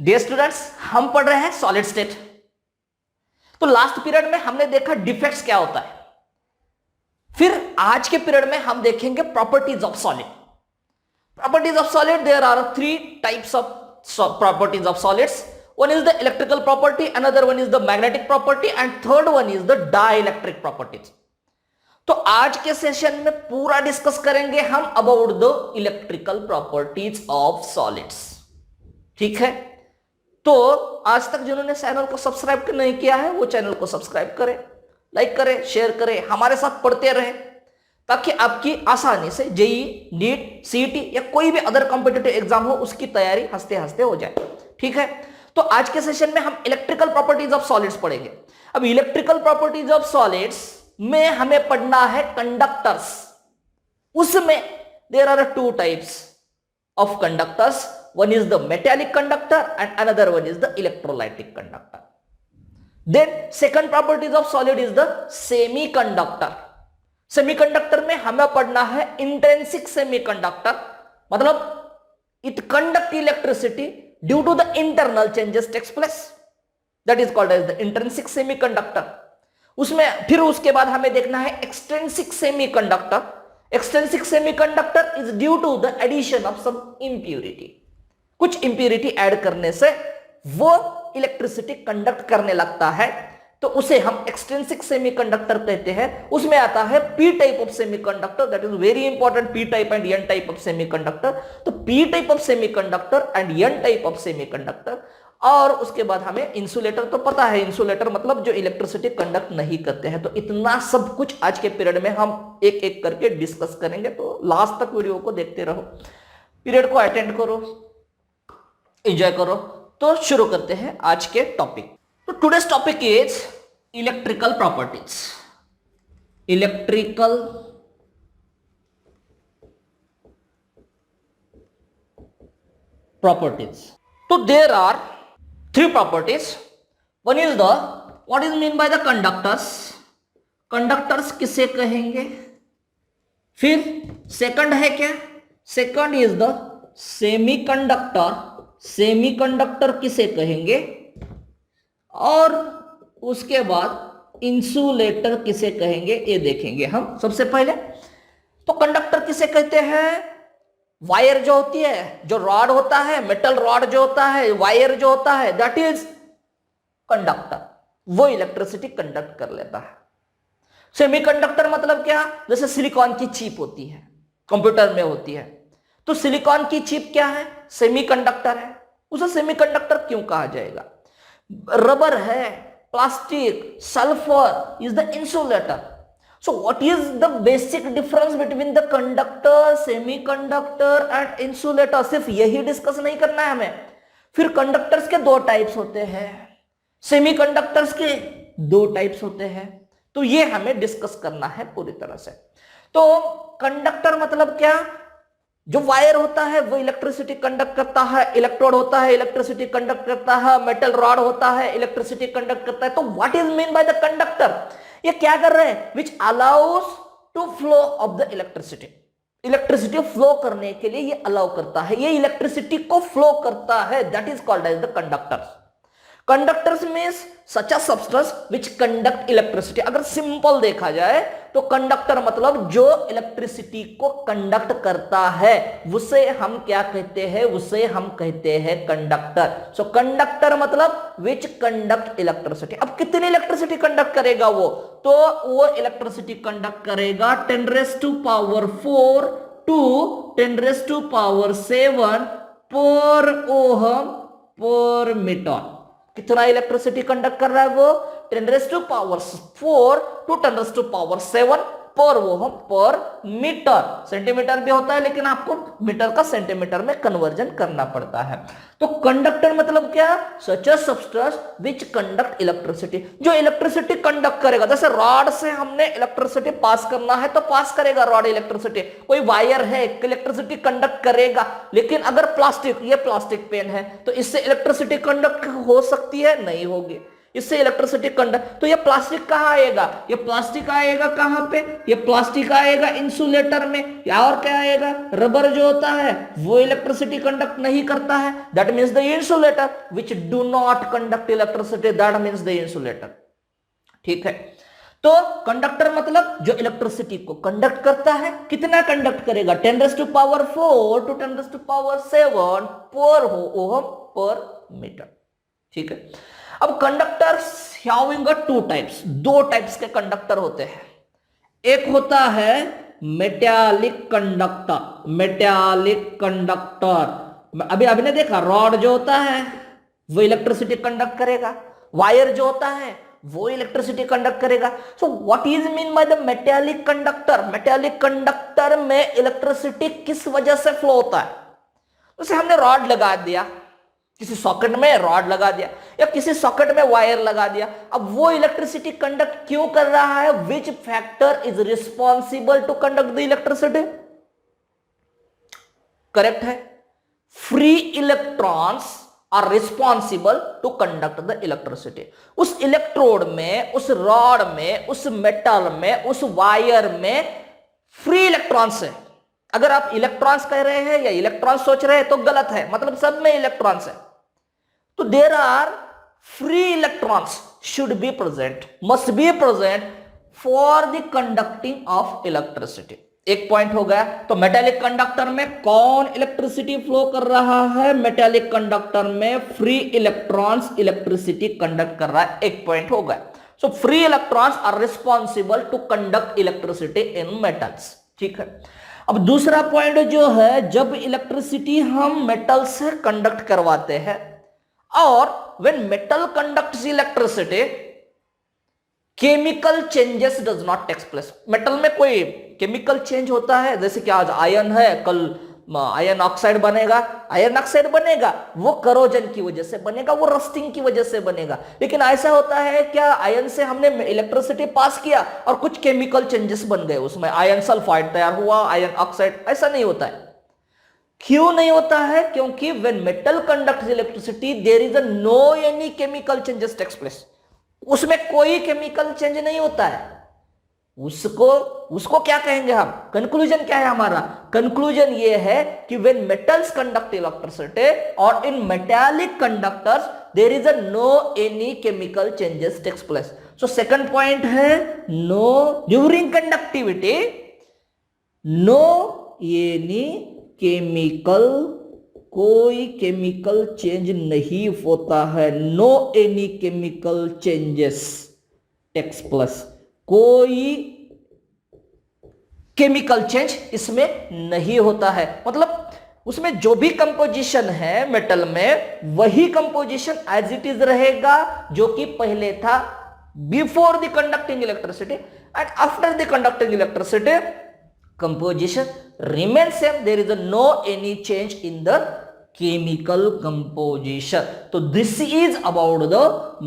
Dear students, हम पढ़ रहे हैं सॉलिड स्टेट। तो लास्ट पीरियड में हमने देखा डिफेक्ट्स क्या होता है, फिर आज के पीरियड में हम देखेंगे properties of solid. Properties of solid, there are three types of properties of solids. one is the electrical property, another one is the magnetic property, and third one is the dielectric properties. तो आज के session में पूरा discuss करेंगे हम about the electrical properties of solids. ठीक है, तो आज तक जिन्होंने चैनल को सब्सक्राइब नहीं किया है वो चैनल को सब्सक्राइब करें, लाइक करें, शेयर करें, हमारे साथ पढ़ते रहें ताकि आपकी आसानी से जेईई, नीट, सीईटी या कोई भी अदर कॉम्पिटिटिव एग्जाम हो उसकी तैयारी हंसते हंसते हो जाए। ठीक है, तो आज के सेशन में हम इलेक्ट्रिकल प्रॉपर्टीज ऑफ सॉलिड्स पढ़ेंगे। अब इलेक्ट्रिकल प्रॉपर्टीज ऑफ सॉलिड्स में हमें पढ़ना है कंडक्टर्स। उसमें there are two types of conductors, one is the metallic conductor and another one is the electrolytic conductor. Then second properties of solid is the semiconductor. Semiconductor में हमें पढ़ना है intrinsic semiconductor, मतलब it conduct electricity due to the internal changes takes place, that is called as the intrinsic semiconductor। उसमें फिर उसके बाद हमें देखना है extrinsic semiconductor। extrinsic semiconductor is due to the addition of some impurity। कुछ impurity add करने से वो इलेक्ट्रिसिटी कंडक्ट करने लगता है, तो उसे हम एक्सट्रिंसिक सेमीकंडक्टर कहते हैं। उसमें आता है P type of semiconductor, that is very important, P type and N type of semiconductor. तो P type of semiconductor and N type of semiconductor. और उसके बाद हमें इंसुलेटर, तो पता है इंसुलेटर मतलब जो इलेक्ट्रिसिटी कंडक्ट नहीं करते हैं। तो इतना सब कुछ आज के पीरियड में हम एक एक करके डिस्कस करेंगे, तो लास्ट तक वीडियो को देखते रहो, पीरियड को अटेंड करो, एंजॉय करो। तो शुरू करते हैं आज के टॉपिक। तो today's topic is electrical properties. Electrical properties, तो there are three properties. One is the what is mean by the conductors. Conductors किसे कहेंगे? फिर सेकंड है क्या? Second is the semiconductor. Semiconductor किसे कहेंगे? और उसके बाद इंसुलेटर किसे कहेंगे ये देखेंगे हम सबसे पहले। तो कंडक्टर किसे कहते हैं? वायर जो होती है, जो रॉड होता है, मेटल रॉड जो होता है, वायर जो होता है, दैट इज कंडक्टर। वो इलेक्ट्रिसिटी कंडक्ट कर लेता है। सेमीकंडक्टर मतलब क्या? जैसे सिलिकॉन की चिप होती है, कंप्यूटर में होती है, तो सिलिकॉन की चिप क्या है? सेमीकंडक्टर है। उसे सेमीकंडक्टर क्यों कहा जाएगा? रबर है, plastic, sulphur is the insulator. So what is the basic difference between the conductor, semiconductor and insulator? सिर्फ यही डिस्कस नहीं करना है हमें। फिर कंडक्टर्स के दो टाइप्स होते हैं, सेमीकंडक्टर्स के दो टाइप्स होते हैं, तो ये हमें डिस्कस करना है पूरी तरह से। तो कंडक्टर मतलब क्या? जो वायर होता है वो इलेक्ट्रिसिटी कंडक्ट करता है, इलेक्ट्रोड होता है इलेक्ट्रिसिटी कंडक्ट करता है, मेटल रॉड होता है इलेक्ट्रिसिटी कंडक्ट करता है। तो what is mean by the conductor? ये क्या कर रहे हैं? Which allows to flow of the electricity. Electricity flow करने के लिए ये अलाउ करता है, ये इलेक्ट्रिसिटी को फ्लो करता है, that is called as the conductors. Conductors means such a substance which conduct electricity. अगर सिंपल देखा जाए तो कंडक्टर मतलब जो इलेक्ट्रिसिटी को कंडक्ट करता है, उसे हम क्या कहते हैं? उसे हम कहते हैं कंडक्टर। सो कंडक्टर मतलब विच कंडक्ट इलेक्ट्रिसिटी। अब कितनी इलेक्ट्रिसिटी कंडक्ट करेगा वो? तो वो इलेक्ट्रिसिटी कंडक्ट करेगा 10⁴ टू 10⁻⁷ पर ओहम पर मीटर। कितना इलेक्ट्रिसिटी कंडक्ट कर रहा है वो? 10⁻⁴ टू 10⁻⁷ पर ओहम पर मीटर। सेंटीमीटर भी होता है लेकिन आपको मीटर का सेंटीमीटर में कन्वर्जन करना पड़ता है। तो कंडक्टर मतलब क्या? Such a substance which conduct electricity, जो इलेक्ट्रिसिटी कंडक्ट करेगा। जैसे रॉड से हमने इलेक्ट्रिसिटी पास करना है तो पास करेगा रॉड इलेक्ट्रिसिटी। कोई वायर है, इलेक्ट्रिसिटी कंडक्ट करेगा। लेकिन अगर प्लास्टिक, ये प्लास्टिक पेन है, तो इससे इलेक्ट्रिसिटी कंडक्ट हो सकती है? नहीं होगी। इससे इलेक्ट्रिसिटी कंडक्ट। तो ये प्लास्टिक कहाँ आएगा, ये प्लास्टिक आएगा कहाँ पे, ये प्लास्टिक आएगा इंसुलेटर में, या और क्या आएगा, रबर जो होता है वो इलेक्ट्रिसिटी कंडक्ट नहीं करता है, that means the insulator which do not conduct electricity, that means the insulator. ठीक है, तो कंडक्टर मतलब जो इलेक्ट्रिसिटी को कंडक्ट करता है, कितना कंडक्ट करेगा, 10⁻⁴ to 10⁻⁷ पर ओहम पर मीटर। ठीक है, अब कंडक्टर्स हैविंग टू टाइप्स, दो टाइप्स के कंडक्टर होते हैं। एक होता है मेटालिक कंडक्टर, मेटालिक कंडक्टर अभी आपने देखा, रॉड जो होता है वो इलेक्ट्रिसिटी कंडक्ट करेगा, वायर जो होता है वो इलेक्ट्रिसिटी कंडक्ट करेगा। So what is mean by the metallic conductor, metallic conductor में इलेक्ट्रिसिटी किस वजह से फ्लो होता है, उसे हमने रॉड लगा दिया, किसी सॉकेट में रॉड लगा दिया या किसी सॉकेट में वायर लगा दिया, अब वो इलेक्ट्रिसिटी कंडक्ट क्यों कर रहा है, which factor is responsible to conduct the electricity, correct है, free electrons are responsible to conduct the electricity. उस इलेक्ट्रोड में, उस रॉड में, उस मेटल में, उस वायर में फ्री इलेक्ट्रॉन्स है। अगर आप इलेक्ट्रॉन्स कह रहे हैं या इलेक्ट्रॉन सोच रहे हैं तो गलत है, मतलब सब में इलेक्ट्रॉन्स है। तो there are free electrons should be present, must be present for the conducting of electricity. एक पॉइंट हो गया। तो मेटालिक कंडक्टर में कौन इलेक्ट्रिसिटी फ्लो कर रहा है, मेटालिक कंडक्टर में फ्री इलेक्ट्रॉन्स इलेक्ट्रिसिटी कंडक्ट कर रहा है, एक पॉइंट हो गया। So free electrons are responsible to conduct electricity in metals. ठीक है, अब दूसरा पॉइंट जो है, जब इलेक्ट्रिसिटी हम मेटल से कंडक्ट करवाते हैं और when metal conducts electricity, chemical changes does not takes place. Metal में कोई केमिकल चेंज होता है, जैसे कि आज आयरन है, कल आयरन ऑक्साइड बनेगा, आयरन ऑक्साइड बनेगा, वो करोजन की वजह से बनेगा, वो रस्टिंग की वजह से बनेगा। लेकिन ऐसा होता है क्या, आयरन से हमने इलेक्ट्रिसिटी पास किया और कुछ केमिकल चेंजेस बन गए, उसमें आयरन सल्फाइड तैयार हुआ, आयरन ऑक्साइड, ऐसा नहीं होता है। क्यों नहीं होता है, क्योंकि when metal conducts electricity there is no any chemical changes takes place, उसमें कोई केमिकल चेंज नहीं होता है। उसको क्या कहेंगे हम, कंक्लूजन क्या है हमारा, कंक्लूजन ये है कि व्हेन मेटल्स कंडक्ट इलेक्ट्रिसिटी और in metallic conductors there is no any chemical changes takes place. So second point है, no during conductivity no any chemical, कोई केमिकल चेंज नहीं होता है, no any chemical changes takes place, कोई chemical change इसमें नहीं होता है। मतलब उसमें जो भी कंपोजिशन है मेटल में, वही कंपोजिशन एज इट इज रहेगा जो कि पहले था, before the conducting electricity and after the conducting electricity composition remains same, there is no any change in the chemical composition। तो this is about the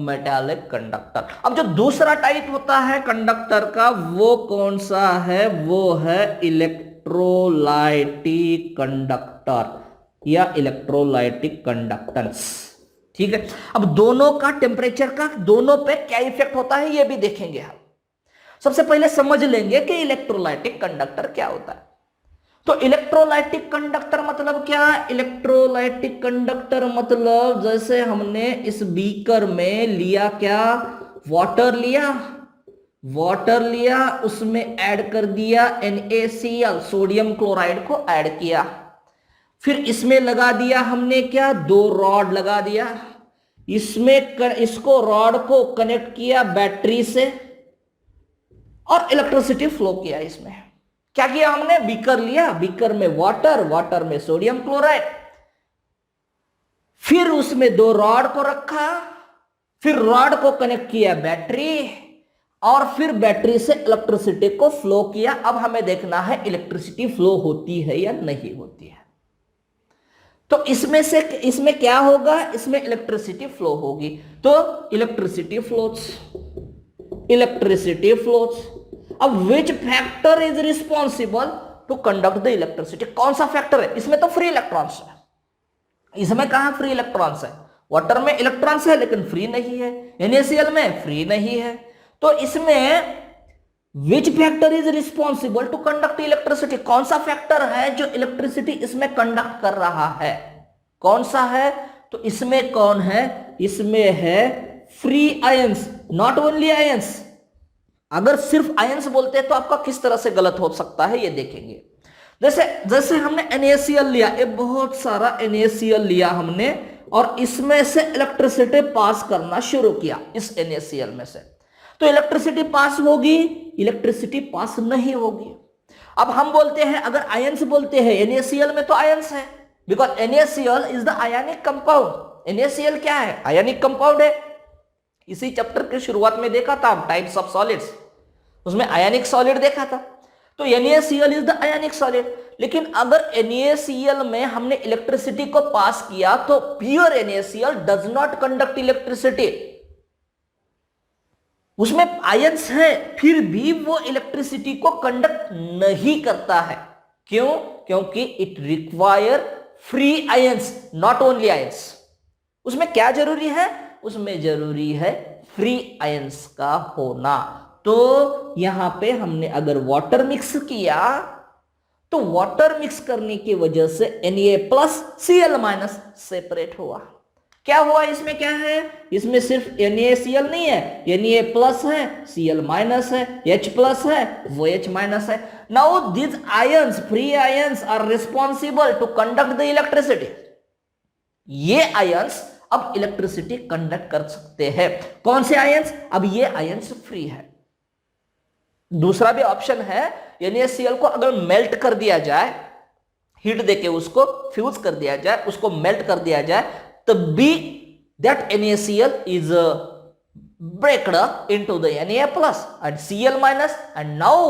metallic conductor। अब जो दूसरा type होता है कंडक्टर का, वो कौन सा है, वो है इलेक्ट्रोलाइटिक कंडक्टर या इलेक्ट्रोलाइटिक कंडक्टेंस। ठीक है, अब दोनों का टेम्परेचर का दोनों पे क्या इफेक्ट होता है ये भी देखेंगे हम। सबसे पहले समझ लेंगे कि इलेक्ट्रोलाइटिक कंडक्टर क्या होता है। तो इलेक्ट्रोलाइटिक कंडक्टर मतलब क्या, इलेक्ट्रोलाइटिक कंडक्टर मतलब जैसे हमने इस बीकर में लिया क्या, वाटर लिया, वाटर लिया, उसमें ऐड कर दिया NaCl, सोडियम क्लोराइड को ऐड किया, फिर इसमें लगा दिया हमने क्या, 2 रॉड लगा दिया, इसमें इसको रॉड को कनेक्ट किया बैटरी से और इलेक्ट्रिसिटी फ्लो किया। इसमें क्या किया हमने, बीकर लिया, बीकर में वाटर, वाटर में सोडियम क्लोराइड, फिर उसमें 2 रॉड को रखा, फिर रॉड को कनेक्ट किया बैटरी और फिर बैटरी से इलेक्ट्रिसिटी को फ्लो किया। अब हमें देखना है इलेक्ट्रिसिटी फ्लो होती है या नहीं होती है। तो इसमें क्या होगा, इसमें इलेक्ट्रिसिटी फ्लो होगी। तो इलेक्ट्रिसिटी फ्लोस, इलेक्ट्रिसिटी फ्लोस। अब which factor is responsible to conduct the electricity, कौन सा फैक्टर है, इसमें तो फ्री इलेक्ट्रॉन्स है, इसमें कहां फ्री इलेक्ट्रॉन्स है, वाटर में इलेक्ट्रॉन्स है लेकिन फ्री नहीं है, NaCl में फ्री नहीं है। तो इसमें which factor is responsible to conduct electricity, कौन सा फैक्टर है जो इलेक्ट्रिसिटी इसमें कंडक्ट कर रहा है, कौन सा है? तो इसमें कौन है? इसमें है free ions, not only ions. अगर सिर्फ आयंस बोलते हैं तो आपका किस तरह से गलत हो सकता है ये देखेंगे। जैसे जैसे हमने NaCl लिया, एक बहुत सारा NaCl लिया हमने और इसमें से इलेक्ट्रिसिटी पास करना शुरू किया इस NaCl में से, तो इलेक्ट्रिसिटी पास होगी? इलेक्ट्रिसिटी पास नहीं होगी। अब हम बोलते हैं, अगर आयंस बोलते हैं NaCl में तो आयंस है, because NaCl is the ionic compound. NaCl क्या है? आयनिक कंपाउंड है। इसी चैप्टर के शुरुआत में देखा था टाइप्स ऑफ सॉलिड्स, उसमें आयनिक सॉलिड देखा था। तो NaCl is the ionic solid. लेकिन अगर NaCl में हमने इलेक्ट्रिसिटी को पास किया तो pure NaCl does not conduct electricity, उसमें आयंस है फिर भी वो इलेक्ट्रिसिटी को कंडक्ट नहीं करता है। क्यों? क्योंकि it require free ions, not only ions. उसमें क्या जरूरी है? उसमें जरूरी है फ्री आयंस का होना। तो यहां पे हमने अगर वाटर मिक्स किया तो वाटर मिक्स करने की वजह से Na+Cl- सेपरेट हुआ। क्या हुआ? इसमें क्या है? इसमें सिर्फ NaCl नहीं है, Na+ है, Cl- है, H+ है, OH- है। Now this ions, free ions are responsible to conduct the electricity. ये आयंस अब इलेक्ट्रिसिटी कंडक्ट कर सकते हैं। कौन से आयंस? अब ये आयंस फ्री है। दूसरा भी ऑप्शन है, NaCl को अगर मेल्ट कर दिया जाए, हीट देके उसको फ्यूज कर दिया जाए, उसको मेल्ट कर दिया जाए, तब भी that NaCl is breaked into the Na+ and Cl- and now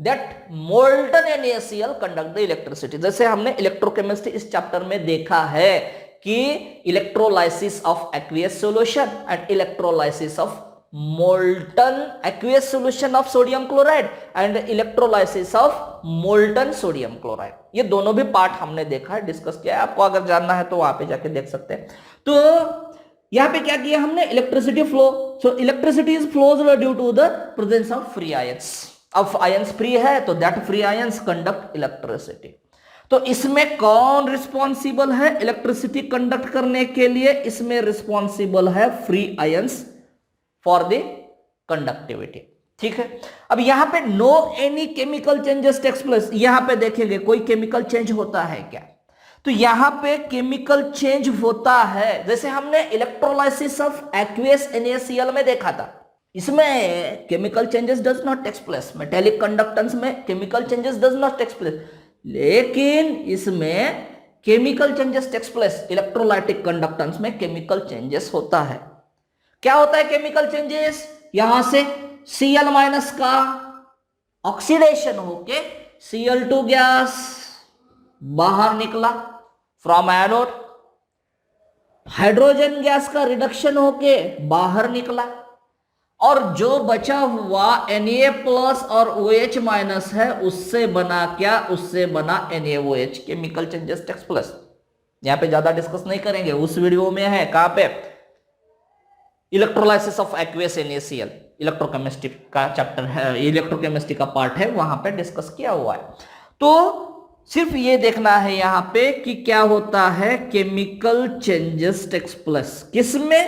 that molten NaCl conduct the electricity। जैसे हमने इलेक्ट्रोकेमिस्ट्री इस चैप्टर में देखा है कि electrolysis of aqueous solution and electrolysis of molten aqueous solution of sodium chloride and electrolysis of molten sodium chloride, ये दोनों भी पार्ट हमने देखा है, डिस्कस किया है। आपको अगर जानना है तो वहां पे जाके देख सकते हैं। तो यहां पे क्या किया हमने? Electricity flow. So electricity is flows due to the presence of free ions. अब आयंस फ्री है तो that free ions conduct electricity. तो इसमें कौन रिस्पॉन्सिबल है इलेक्ट्रिसिटी कंडक्ट करने के लिए? इसमें रिस्पॉन्सिबल है free ions for the conductivity. ठीक है। अब यहां पे no any chemical changes takes place, यहां पे देखेंगे कोई केमिकल चेंज होता है क्या? तो यहां पे केमिकल चेंज होता है। जैसे हमने इलेक्ट्रोलाइसिस ऑफ एक्वियस NaCl में देखा था, इसमें chemical changes does not takes place. Metallic conductance में chemical changes does not takes place, लेकिन इसमें chemical changes takes place. Electrolytic conductance में केमिकल चेंजेस होता है। क्या होता है केमिकल चेंजेस? यहां से Cl- का ऑक्सीडेशन होके Cl2 गैस बाहर निकला फ्रॉम एनोड, हाइड्रोजन गैस का रिडक्शन होके बाहर निकला, और जो बचा हुआ Na+ और OH- है उससे बना क्या? उससे बना NaOH। Chemical changes takes place. यहां पे ज्यादा डिस्कस नहीं करेंगे, उस वीडियो में है। कहां पे? Electrolysis of aqueous NaCl, electrochemistry का चैप्टर है, इलेक्ट्रोकेमिस्ट्री का पार्ट है, वहां पे डिस्कस किया हुआ है। तो सिर्फ ये देखना है यहां पे कि क्या होता है, केमिकल चेंजेस टेक्स प्लेस किसमें?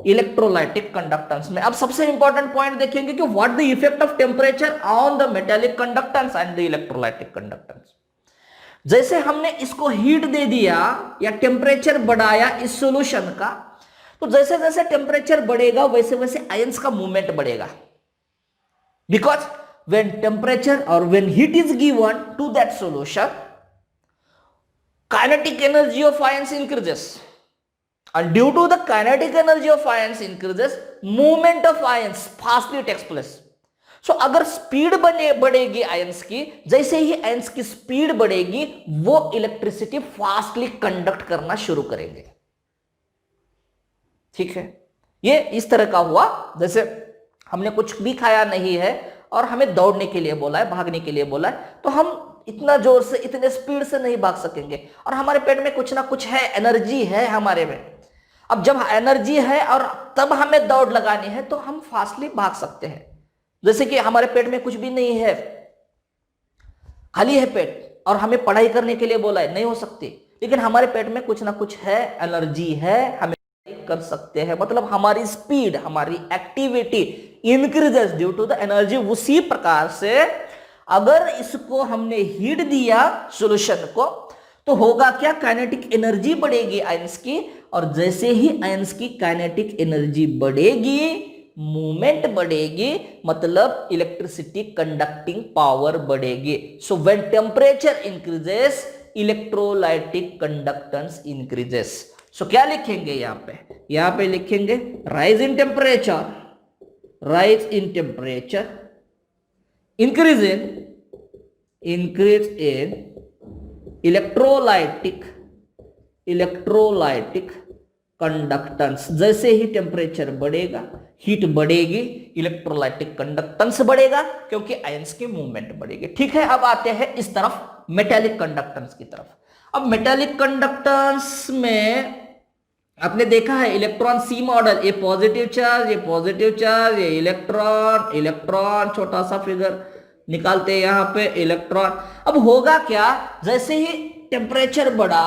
इलेक्ट्रोलाइटिक कंडक्टेंस में। अब सबसे इंपॉर्टेंट पॉइंट देखेंगे कि what the effect of temperature on the metallic conductance and the electrolytic conductance. जैसे हमने इसको हीट दे दिया या टेम्परेचर बढ़ाया इस सॉल्यूशन का, तो जैसे जैसे टेम्परेचर बढ़ेगा वैसे वैसे आयंस का मूवमेंट बढ़ेगा, because when temperature or when heat is given to that solution, kinetic energy of ions increases, and due to the kinetic energy of ions increases, movement of ions fastly takes place. So अगर speed बढ़ेगी ions की, जैसे ही ions की speed बढ़ेगी वो electricity fastly conduct करना शुरू करेंगे। ठीक है, ये इस तरह का हुआ। जैसे हमने कुछ भी खाया नहीं है और हमें दौड़ने के लिए बोला है, भागने के लिए बोला है, तो हम इतना जोर से, इतने स्पीड से नहीं भाग सकेंगे, और हमारे पेट में कुछ ना कुछ है, एनर्जी है हमारे में। अब जब एनर्जी है और तब हमें दौड़ लगानी है तो हम फास्टली भाग सकते हैं। जैसे कि हमारे पेट में कुछ भी नहीं है, खाली है पेट, और हमें पढ़ाई करने के लिए बोला है, नहीं हो सकती, लेकिन हमारे पेट में कुछ ना कुछ है, एनर्जी है, हमें कर सकते हैं। मतलब हमारी स्पीड, हमारी activity increases due to the energy. उसी प्रकार से अगर इसको हमने हीट दिया सॉल्यूशन को, तो होगा क्या, काइनेटिक एनर्जी बढ़ेगी आयंस की, और जैसे ही आयंस की काइनेटिक एनर्जी बढ़ेगी, मूवमेंट बढ़ेगी, मतलब इलेक्ट्रिसिटी कंडक्टिंग पावर बढ़ेगी। So when temperature increases, electrolytic conductance increases. So क्या लिखेंगे यहां पे लिखेंगे rise in temperature, rise in temperature, increase in electrolytic conductance. जैसे ही टेम्परेचर बढ़ेगा, हीट बढ़ेगी, इलेक्ट्रोलाइटिक कंडक्टेंस बढ़ेगा, क्योंकि आयंस की मूवमेंट बढ़ेगी। ठीक है, अब आते हैं इस तरफ मेटेलिक कंडक्टेंस की तरफ। अब मेटेलिक कंडक्टेंस में आपने देखा है इलेक्ट्रॉन सी मॉडल, ये पॉजिटिव चार्ज, ये पॉजिटिव चार्ज, ये इलेक्ट्रॉन, इलेक्ट्रॉन, छोटा सा फिगर निकालते हैं यहां पे इलेक्ट्रॉन। अब होगा क्या, जैसे ही टेम्परेचर बढ़ा,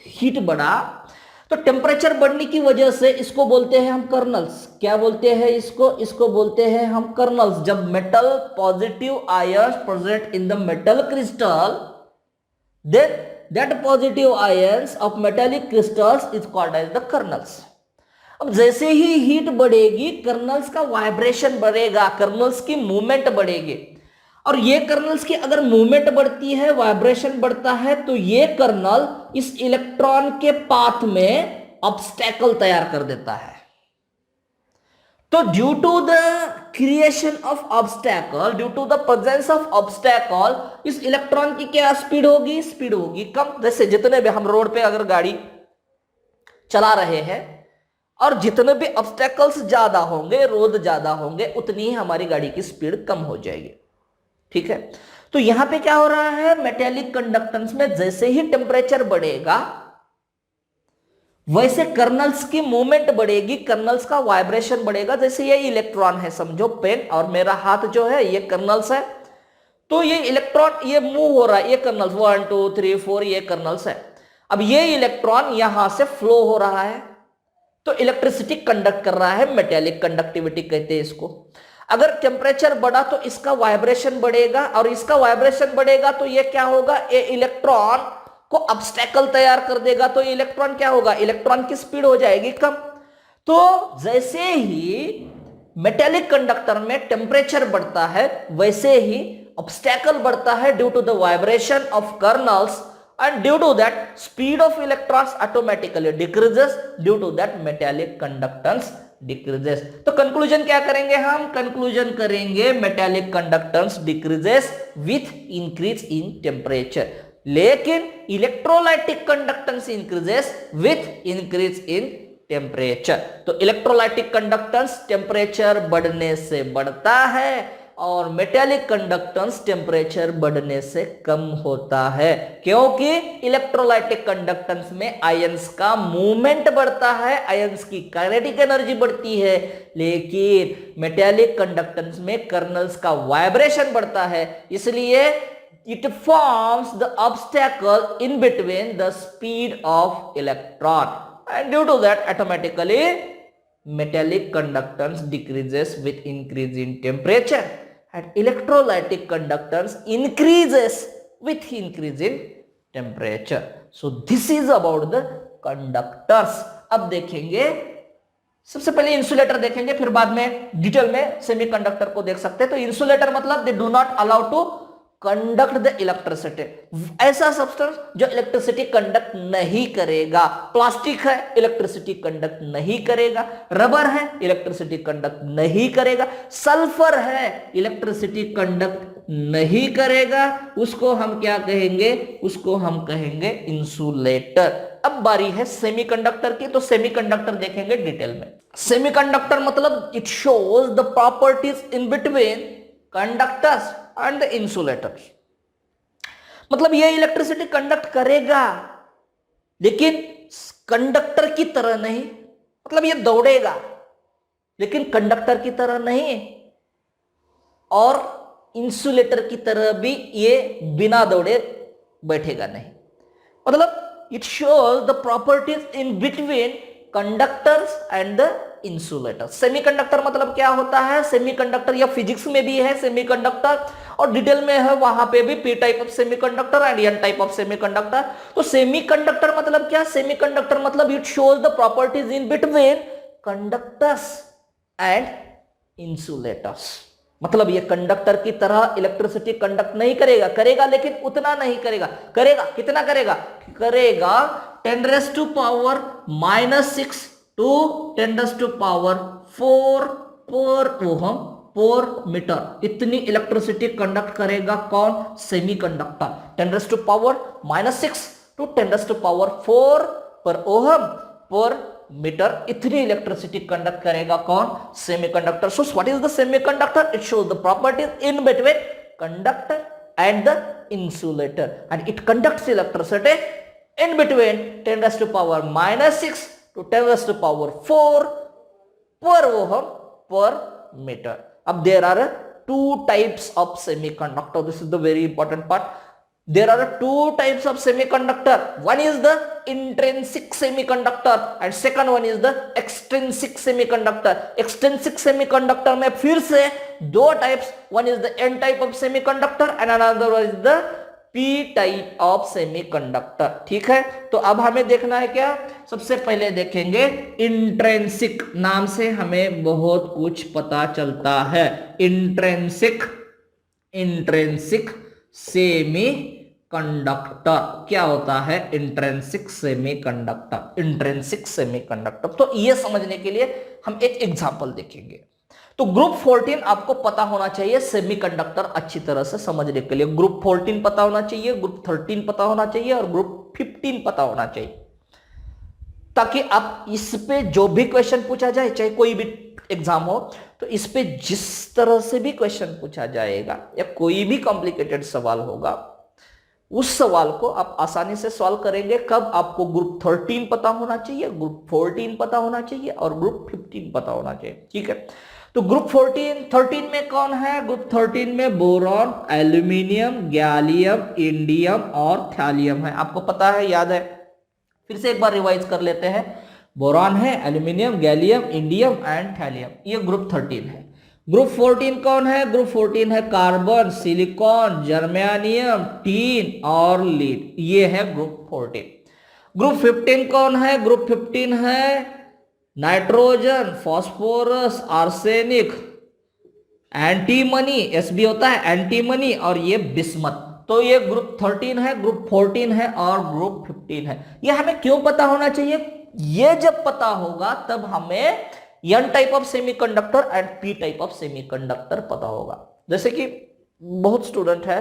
हीट बढ़ा, तो टेम्परेचर बढ़ने की वजह से इसको बोलते हैं हम कर्नल्स। क्या बोलते हैं इसको बोलते हैं हम कर्नल्स। जब metal positive ions present in the metal crystal, then that positive ions of metallic crystals is called as the kernels. अब जैसे ही हीट बढ़ेगी, कर्नल्स का वाइब्रेशन बढ़ेगा, कर्नल्स की मूवमेंट बढ़ेगी, और ये कर्नल्स की अगर मूवमेंट बढ़ती है, वाइब्रेशन बढ़ता है, तो ये कर्नल इस इलेक्ट्रॉन के पाथ में ऑब्स्टेकल तैयार कर देता है। तो due to the creation of obstacle, due to the presence of obstacle, इस इलेक्ट्रॉन की क्या स्पीड होगी कम। जैसे जितने भी हम रोड पे अगर गाड़ी चला रहे हैं और जितने भी ऑब्स्टेकल्स ज्यादा होंगे, रोड ज्यादा होंगे, उतनी ही हमारी गाड़ी की स्पीड कम हो जाएगी। ठीक है, तो यहां पे क्या हो रहा है, मेटेलिक कंडक्टेंस में जैसे ही टेम्परेचर बढ़ेगा, वैसे कर्नल्स की मूवमेंट बढ़ेगी, कर्नल्स का वाइब्रेशन बढ़ेगा। जैसे ये इलेक्ट्रॉन है, समझो पेन, और मेरा हाथ जो है ये कर्नल्स है, तो ये इलेक्ट्रॉन ये मूव हो रहा है, ये कर्नल्स 1 2 3 4 ये कर्नल्स है। अब ये इलेक्ट्रॉन यहां से फ्लो हो रहा है, तो इलेक्ट्रिसिटी कंडक्ट कर रहा है, मेटेलिक कंडक्टिविटी कहते हैं इसको। अगर टेम्परेचर बढ़ा तो इसका वाइब्रेशन बढ़ेगा, और इसका वाइब्रेशन बढ़ेगा तो ये क्या होगा, ये इलेक्ट्रॉन को ऑब्स्टेकल तैयार कर देगा। तो इलेक्ट्रॉन क्या होगा, इलेक्ट्रॉन की स्पीड हो जाएगी कम। तो जैसे ही मेटेलिक कंडक्टर में टेम्परेचर बढ़ता है, वैसे ही ऑब्स्टेकल बढ़ता है due to the vibration of kernels, and due to that speed of electrons automatically decreases, due to that metallic conductance decreases। तो कंक्लूजन क्या करेंगे हम, कंक्लूजन करेंगे metallic conductance decreases with increase in temperature, लेकिन electrolytic conductance increases with increase in temperature. तो electrolytic conductance temperature बढ़ने से बढ़ता है, और मेटेलिक कंडक्टेंस टेम्परेचर बढ़ने से कम होता है, क्योंकि इलेक्ट्रोलाइटिक कंडक्टेंस में आयंस का मूवमेंट बढ़ता है, आयंस की काइनेटिक एनर्जी बढ़ती है, लेकिन मेटेलिक कंडक्टेंस में कर्नल्स का वाइब्रेशन बढ़ता है, इसलिए it forms the obstacle in between the speed of electron, and due to that automatically metallic conductance decreases with increase in temperature, and electrolytic conductance increases with increase in temperature. So this is about the conductors. अब देखेंगे, सबसे पहले insulator देखेंगे, फिर बाद में detail में semiconductor को देख सकते हैं। तो इंसुलेटर मतलब they do not allow to conduct the electricity, ऐसा सब्सटेंस जो इलेक्ट्रिसिटी कंडक्ट नहीं करेगा। प्लास्टिक है, इलेक्ट्रिसिटी कंडक्ट नहीं करेगा। रबर है, इलेक्ट्रिसिटी कंडक्ट नहीं करेगा। सल्फर है, इलेक्ट्रिसिटी कंडक्ट नहीं करेगा। उसको हम क्या कहेंगे, उसको हम कहेंगे इंसुलेटर। अब बारी है सेमीकंडक्टर की, तो सेमीकंडक्टर देखेंगे डिटेल में। सेमीकंडक्टर मतलब it shows the properties in between conductors and the insulators. मतलब ये इलेक्ट्रिसिटी कंडक्ट करेगा, लेकिन कंडक्टर की तरह नहीं, मतलब ये दौड़ेगा लेकिन कंडक्टर की तरह नहीं और इंसुलेटर की तरह भी ये बिना दौड़े बैठेगा नहीं। मतलब it shows the properties in between conductors and the insulator. Semiconductor मतलब क्या होता है? सेमीकंडक्टर या फिजिक्स में भी है सेमीकंडक्टर और डिटेल में है वहां पे भी P type of semiconductor and N type of semiconductor. तो सेमीकंडक्टर मतलब क्या? सेमीकंडक्टर मतलब it shows the properties in between conductors and insulators. मतलब ये कंडक्टर की तरह इलेक्ट्रिसिटी कंडक्ट नहीं करेगा, करेगा लेकिन उतना नहीं करेगा। करेगा कितना करेगा? करेगा 10⁻⁻6 टू 10⁻⁴ पर ओहम पर मीटर इतनी इलेक्ट्रिसिटी कंडक्ट करेगा कौन? सेमीकंडक्टर। 10⁻⁻6 टू 10⁻⁴ पर ओहम पर मीटर इतनी इलेक्ट्रिसिटी कंडक्ट करेगा कौन? Semiconductor. So what is the semiconductor? It shows the properties in between conductor and the insulator and it conducts electricity in between 10⁻⁻6 to 10⁻⁴ per ohm per meter. Ab there are two types of semiconductor. This is the very important part. There are two types of semiconductor. One is the intrinsic semiconductor and second one is the extrinsic semiconductor. Extrinsic semiconductor में फिर से दो types. One is the N type of semiconductor and another one is the P type of semiconductor. ठीक है, तो अब हमें देखना है क्या? सबसे पहले देखेंगे इंट्रिंसिक। नाम से हमें बहुत कुछ पता चलता है। इंट्रिंसिक सेमी कंडक्टर क्या होता है? Intrinsic semiconductor. इंट्रिंसिक सेमीकंडक्टर तो ये समझने के लिए हम एक एग्जांपल देखेंगे। तो ग्रुप 14 आपको पता होना चाहिए सेमीकंडक्टर अच्छी तरह से समझने के लिए। ग्रुप 14 पता होना चाहिए, ग्रुप 13 पता होना चाहिए और ग्रुप 15 पता होना चाहिए, ताकि आप इस पे जो भी क्वेश्चन पूछा जाए, चाहे कोई भी एग्जाम हो, तो इस पे जिस तरह से भी क्वेश्चन पूछा जाएगा या कोई भी कॉम्प्लिकेटेड सवाल होगा, उस सवाल को आप आसानी से सॉल्व करेंगे। कब? आपको ग्रुप 13 पता होना चाहिए, ग्रुप 14 पता होना चाहिए और ग्रुप 15 पता होना चाहिए। ठीक है, तो ग्रुप 13 में कौन है? ग्रुप 13 में बोरॉन, एल्यूमिनियम, गैलियम, इंडियम और थैलियम है। आपको पता है, याद है? फिर से एक बार रिवाइज कर लेते हैं। बोरॉन है, aluminium, gallium, indium and thallium, ये ग्रुप 13 है। ग्रुप 14 कौन है? ग्रुप 14 है कार्बन, सिलिकॉन, जर्मेनियम, टीन और लीड, ये है ग्रुप 14। ग्रुप 15 कौन है? ग्रुप 15 है nitrogen, phosphorus, arsenic, antimony, SB होता है एंटीमनी, और ये बिस्मथ। तो ये ग्रुप 13 है, ग्रुप 14 है और ग्रुप 15 है। ये हमें क्यों पता होना चाहिए? ये जब पता होगा तब हमें N type of semiconductor and P type of semiconductor पता होगा। जैसे कि बहुत स्टूडेंट है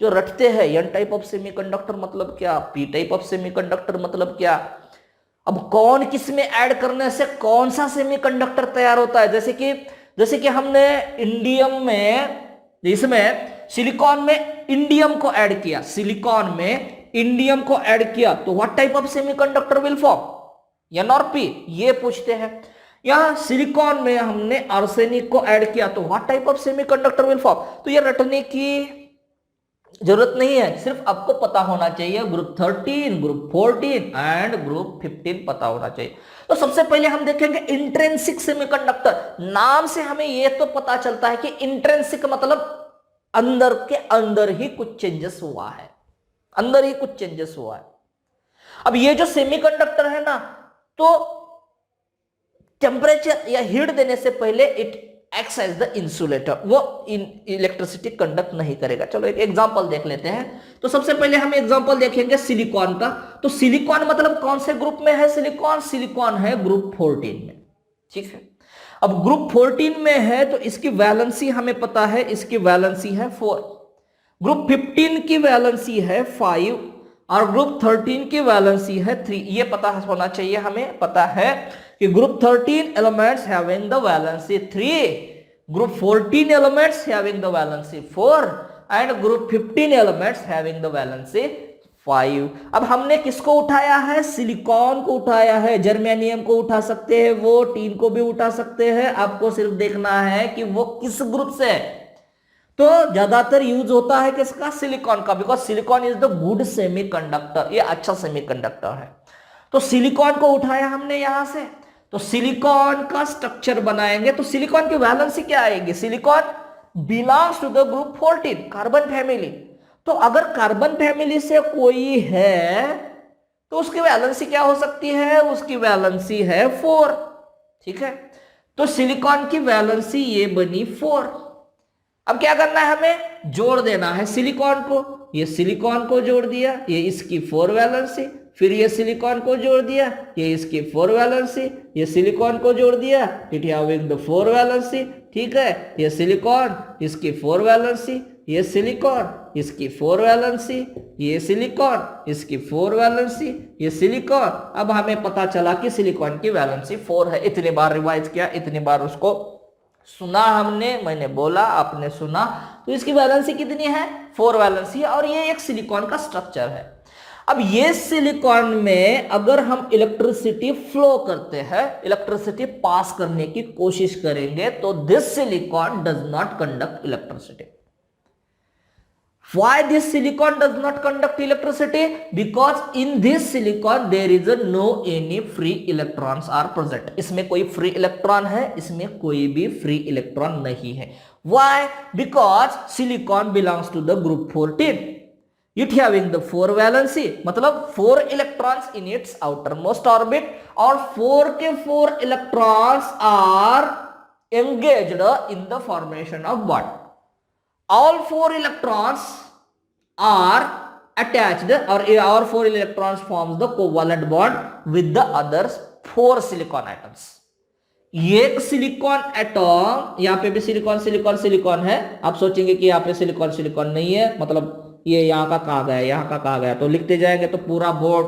जो रटते हैं एन टाइप ऑफ सेमीकंडक्टर मतलब क्या, पी टाइप ऑफ सेमीकंडक्टर मतलब क्या। अब कौन किस में ऐड करने से कौन सा सेमीकंडक्टर तैयार होता है? जैसे कि हमने इंडियम में, इसमें सिलिकॉन में इंडियम को ऐड किया, सिलिकॉन में इंडियम को ऐड किया, तो what type of semiconductor will form? N और पी, ये पूछते हैं। यहां सिलिकॉन में हमने आर्सेनिक को ऐड किया, तो what type of semiconductor will form? तो ये रटने की जरूरत नहीं है, सिर्फ आपको पता होना चाहिए ग्रुप 13, ग्रुप 14 एंड ग्रुप 15 पता होना चाहिए। तो सबसे पहले हम देखेंगे इंट्रिंसिक सेमीकंडक्टर। नाम से हमें यह तो पता चलता है कि इंट्रिंसिक मतलब अंदर के अंदर ही कुछ चेंजेस हुआ है, अंदर ही कुछ चेंजेस हुआ है। अब ये जो सेमीकंडक्टर है ना, तो टेम्परेचर या हीट देने से पहले it acts as the insulator, वो इलेक्ट्रिसिटी कंडक्ट नहीं करेगा। चलो एक एग्जांपल देख लेते हैं। तो सबसे पहले हम एग्जांपल देखेंगे सिलिकॉन का। तो सिलिकॉन मतलब कौन से ग्रुप में है सिलिकॉन? सिलिकॉन है ग्रुप 14 में। ठीक है, अब ग्रुप 14 में है तो इसकी वैलेंसी हमें पता है, इसकी वैलेंसी है 4। ग्रुप 15 की वैलेंसी है 5 और ग्रुप 13 की वैलेंसी है 3। ये पता होना चाहिए, हमें पता है कि group 13 elements having the valency 3, group 14 elements having the valency 4 and group 15 elements having the valency 5। अब हमने किसको उठाया है? सिलिकॉन को उठाया है। जर्मेनियम को उठा सकते हैं, वो टीन को भी उठा सकते हैं। आपको सिर्फ देखना है कि वो किस ग्रुप से है। तो ज्यादातर यूज होता है किसका? सिलिकॉन का, because silicon is the good semiconductor, ये अच्छा सेमीकंडक्टर है। तो सिलिकॉन को उठाया हमने यहां से, तो सिलिकॉन का स्ट्रक्चर बनाएंगे। तो सिलिकॉन की वैलेंसी क्या आएगी? Silicon belongs to the group 14, carbon family. तो अगर कार्बन फैमिली से कोई है तो उसकी वैलेंसी क्या हो सकती है? उसकी वैलेंसी है 4। ठीक है, तो सिलिकॉन की वैलेंसी ये बनी 4। अब क्या करना है? हमें जोड़ देना है सिलिकॉन को। ये सिलिकॉन को जोड़ दिया, ये इसकी 4 वैलेंसी। फिर ये सिलिकॉन को जोड़ दिया, ये इसकी 4 वैलेंसी। ये सिलिकॉन को जोड़ दिया, इट हैविंग द 4 वैलेंसी। ठीक है, ये सिलिकॉन, इसकी 4 वैलेंसी। ये सिलिकॉन, इसकी 4 वैलेंसी। ये सिलिकॉन, इसकी 4 वैलेंसी। ये सिलिकॉन। अब हमें पता चला कि सिलिकॉन की वैलेंसी 4 है। इतनी बार रिवाइज किया, इतनी बार उसको सुना हमने, मैंने बोला, आपने सुना। तो इसकी वैलेंसी कितनी है? 4 वैलेंसी है। और ये एक सिलिकॉन का स्ट्रक्चर है। अब ये सिलिकॉन में अगर हम इलेक्ट्रिसिटी फ्लो करते हैं, इलेक्ट्रिसिटी पास करने की कोशिश करेंगे, तो this silicon does not conduct electricity. Why this silicon does not conduct electricity? Because in this silicon there is no any free electrons are present. इसमें कोई free electron है, इसमें कोई भी free electron नहीं है। Why? Because silicon belongs to the group 14. It having the 4 valency, मतलब 4 electrons in its outermost orbit, और 4 के 4 electrons are engaged in the formation of bond. All 4 electrons are attached, or all 4 electrons forms the covalent bond with the others 4 silicon atoms. एक silicon atom, यहां पे भी silicon silicon silicon है। आप सोचेंगे कि यहाँ पे सिलिकॉन सिलिकॉन नहीं है, मतलब ये यहाँ का कहा गया, यहाँ का कहा गया, तो लिखते जाएंगे तो पूरा बोर्ड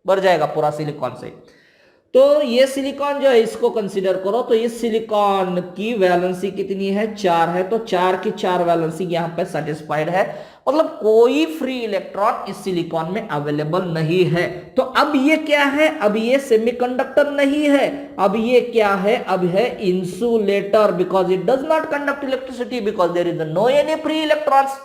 भर जाएगा पूरा सिलिकॉन से। तो ये सिलिकॉन जो है इसको कंसीडर करो। तो इस सिलिकॉन की वैलेंसी कितनी है? 4 है। तो 4 की 4 वैलेंसी यहां पे सेटिस्फाइड है, मतलब कोई फ्री इलेक्ट्रॉन इस सिलिकॉन में अवेलेबल नहीं है। तो अब ये क्या है? अब ये सेमीकंडक्टर नहीं है, अब ये क्या है? अब है insulator, because it does not conduct electricity, because there is no any free electrons.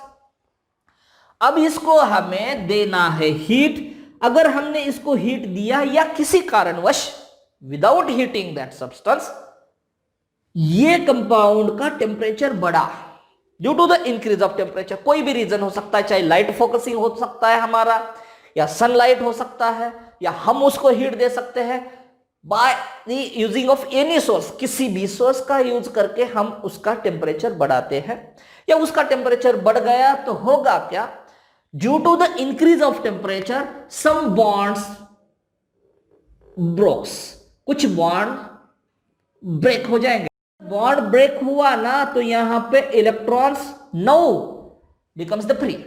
अब इसको हमें देना है हीट। अगर हमने इसको हीट दिया या किसी कारणवश विदाउट हीटिंग दैट सब्सटेंस, ये कंपाउंड का टेम्परेचर बढ़ा due to the increase of temperature. कोई भी रीजन हो सकता है, चाहे लाइट फोकसिंग हो सकता है हमारा, या सनलाइट हो सकता है, या हम उसको हीट दे सकते हैं by the using of any source. किसी भी सोर्स का यूज करके हम उसका टेम्परेचर बढ़ाते हैं, या उसका टेम्परेचर बढ़ गया तो होगा क्या? Due to the increase of temperature, some bonds breaks, कुछ बॉन्ड ब्रेक हो जाएंगे। बॉन्ड ब्रेक हुआ ना, तो यहां पे electrons no becomes the free.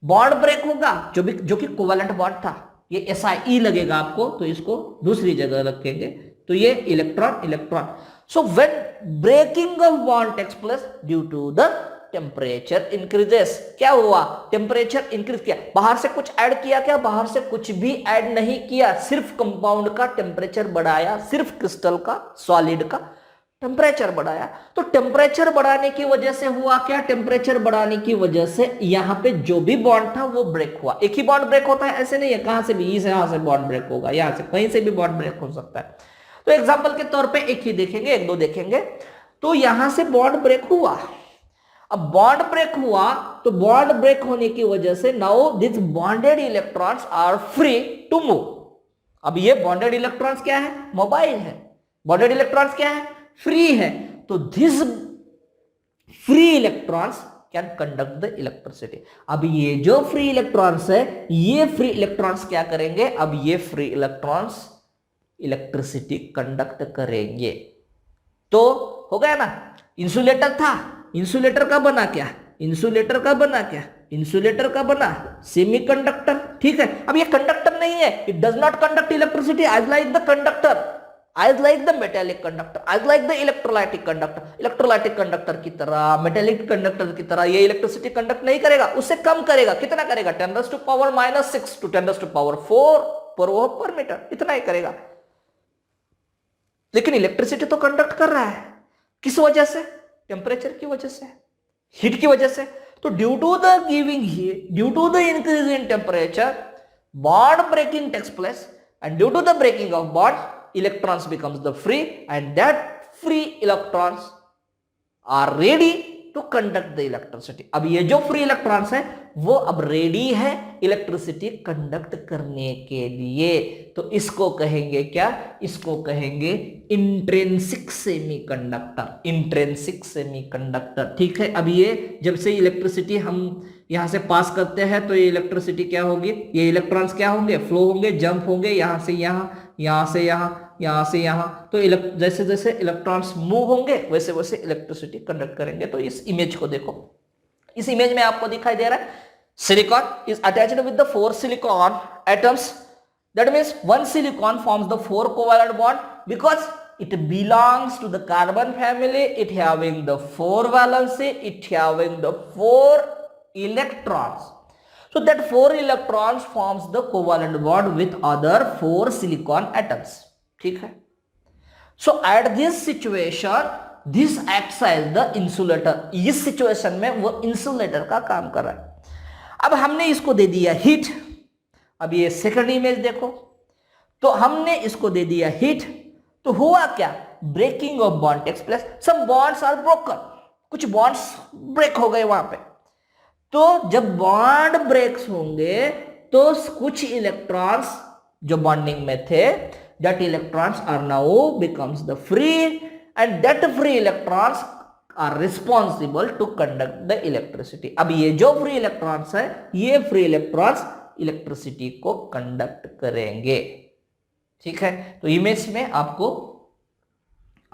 Bond break होगा, जो कि कोवेलेंट बॉन्ड था, ये SiE लगेगा आपको, तो इसको दूसरी जगह रखेंगे, तो ये electron electron. So when breaking of bond takes place due to the temperature increases, क्या हुआ? टेम्परेचर इंक्रीज किया। बाहर से कुछ ऐड किया क्या? बाहर से कुछ भी ऐड नहीं किया, सिर्फ कंपाउंड का टेम्परेचर बढ़ाया, सिर्फ क्रिस्टल का, सॉलिड का टेम्परेचर बढ़ाया। तो टेम्परेचर बढ़ाने की वजह से हुआ क्या? टेम्परेचर बढ़ाने की वजह से यहां पे जो भी बॉन्ड था वो ब्रेक हुआ। एक ही बॉन्ड ब्रेक होता है ऐसे नहीं है, कहां से भी, यहां से बॉन्ड ब्रेक होगा, यहां से कहीं से भी बॉन्ड ब्रेक हो सकता है। तो एग्जांपल के तौर पे एक ही देखेंगे, एक दो देखेंगे। तो यहां से बॉन्ड ब्रेक हुआ। अब बॉन्ड ब्रेक हुआ, तो बॉन्ड ब्रेक होने की वजह से now this bonded electrons are free to move. अब ये बॉन्डेड इलेक्ट्रॉन्स क्या है? मोबाइल है। बॉन्डेड इलेक्ट्रॉन्स क्या है? फ्री है। तो this free electrons can conduct the electricity. अब ये जो फ्री इलेक्ट्रॉन्स है, ये फ्री इलेक्ट्रॉन्स क्या करेंगे? अब ये फ्री इलेक्ट्रॉन्स इलेक्ट्रिसिटी कंडक्ट करेंगे। तो हो गया ना, इंसुलेटर था, इंसुलेटर का बना क्या? इंसुलेटर का बना क्या? इंसुलेटर का बना सेमीकंडक्टर। ठीक है, अब ये कंडक्टर नहीं है, it does not conduct electricity as like the conductor. As like the metallic conductor, as like the electrolytic conductor. Electrolytic conductor की तरह, मेटेलिक कंडक्टर की तरह ये इलेक्ट्रिसिटी कंडक्ट नहीं करेगा, उससे कम करेगा। कितना करेगा? 10⁻⁻⁶ टू 10⁻⁴ पर मीटर, इतना ही करेगा। लेकिन इलेक्ट्रिसिटी तो कंडक्ट कर रहा है, किस वजह से? टेम्परेचर की वजह से, हीट की वजह से। तो due to the giving heat, due to the increase in temperature, bond breaking takes place, and due to the breaking of bond, electrons becomes the free, and that free electrons are ready to conduct the electricity। अब ये जो free electrons है वो अब ready है electricity conduct करने के लिए। तो इसको कहेंगे क्या? इसको कहेंगे इंट्रिंसिक सेमीकंडक्टर। इंट्रिंसिक सेमीकंडक्टर, ठीक है। अब ये जब से इलेक्ट्रिसिटी हम यहां से पास करते हैं तो ये इलेक्ट्रिसिटी क्या होगी? ये इलेक्ट्रॉन्स क्या होंगे? फ्लो होंगे, जंप होंगे, यहां से यहां, यहां से यहां, यहां से यहां। तो जैसे जैसे इलेक्ट्रॉन्स मूव होंगे वैसे वैसे इलेक्ट्रिसिटी कंडक्ट करेंगे। तो इस इमेज को देखो, इस इमेज में आपको दिखाई दे रहा है silicon is attached with the 4 silicon atoms. That means 1 silicon forms the 4 covalent bond because it belongs to the carbon family, it having the 4 valency, it having the 4 electrons. So that 4 electrons forms the covalent bond with other 4 silicon atoms. ठीक है। So at this situation, this acts as the insulator. इस situation में वो insulator का काम कर रहा है। अब हमने इसको दे दिया हीट। अब ये सेकंड इमेज देखो, तो हमने इसको दे दिया हीट, तो हुआ क्या? Breaking of bond takes place, some bonds are broken, कुछ बॉन्ड्स ब्रेक हो गए वहां पे। तो जब बॉन्ड ब्रेक्स होंगे तो कुछ इलेक्ट्रॉन्स जो बॉन्डिंग में थे, that electrons are now becomes the free, and that free electrons are responsible to conduct the electricity. अब ये जो फ्री इलेक्ट्रॉन्स है, ये फ्री इलेक्ट्रॉन्स इलेक्ट्रिसिटी को कंडक्ट करेंगे। ठीक है। तो इमेज में आपको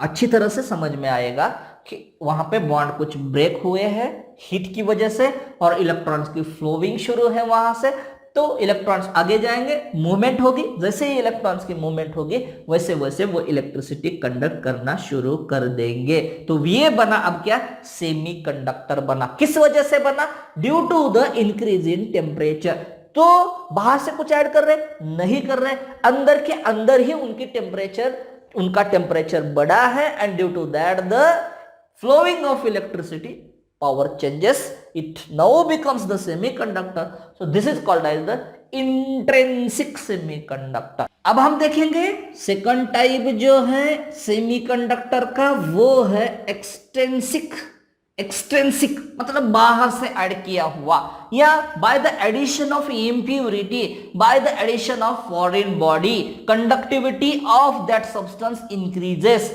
अच्छी तरह से समझ में आएगा कि वहां पे बॉन्ड कुछ ब्रेक हुए हैं हीट की वजह से, और इलेक्ट्रॉन्स की फ्लोइंग शुरू है वहां से। तो इलेक्ट्रॉन्स आगे जाएंगे, मूवमेंट होगी, जैसे ही इलेक्ट्रॉन्स की मूवमेंट होगी वैसे वैसे वो इलेक्ट्रिसिटी कंडक्ट करना शुरू कर देंगे। तो ये बना अब क्या? सेमीकंडक्टर बना। किस वजह से बना? Due to the increase in temperature. तो बाहर से कुछ ऐड कर रहे? नहीं कर रहे, अंदर के अंदर ही उनका टेम्परेचर बढ़ा है, and due to that the flowing of electricity power changes, it now becomes the semiconductor. So this is called as the intrinsic semiconductor. अब हम देखेंगे सेकंड टाइप जो है सेमीकंडक्टर का, वो है एक्सट्रिंसिक। एक्सट्रिंसिक मतलब बाहर से ऐड किया हुआ, या by the addition of impurity, by the addition of foreign body, conductivity of that substance increases,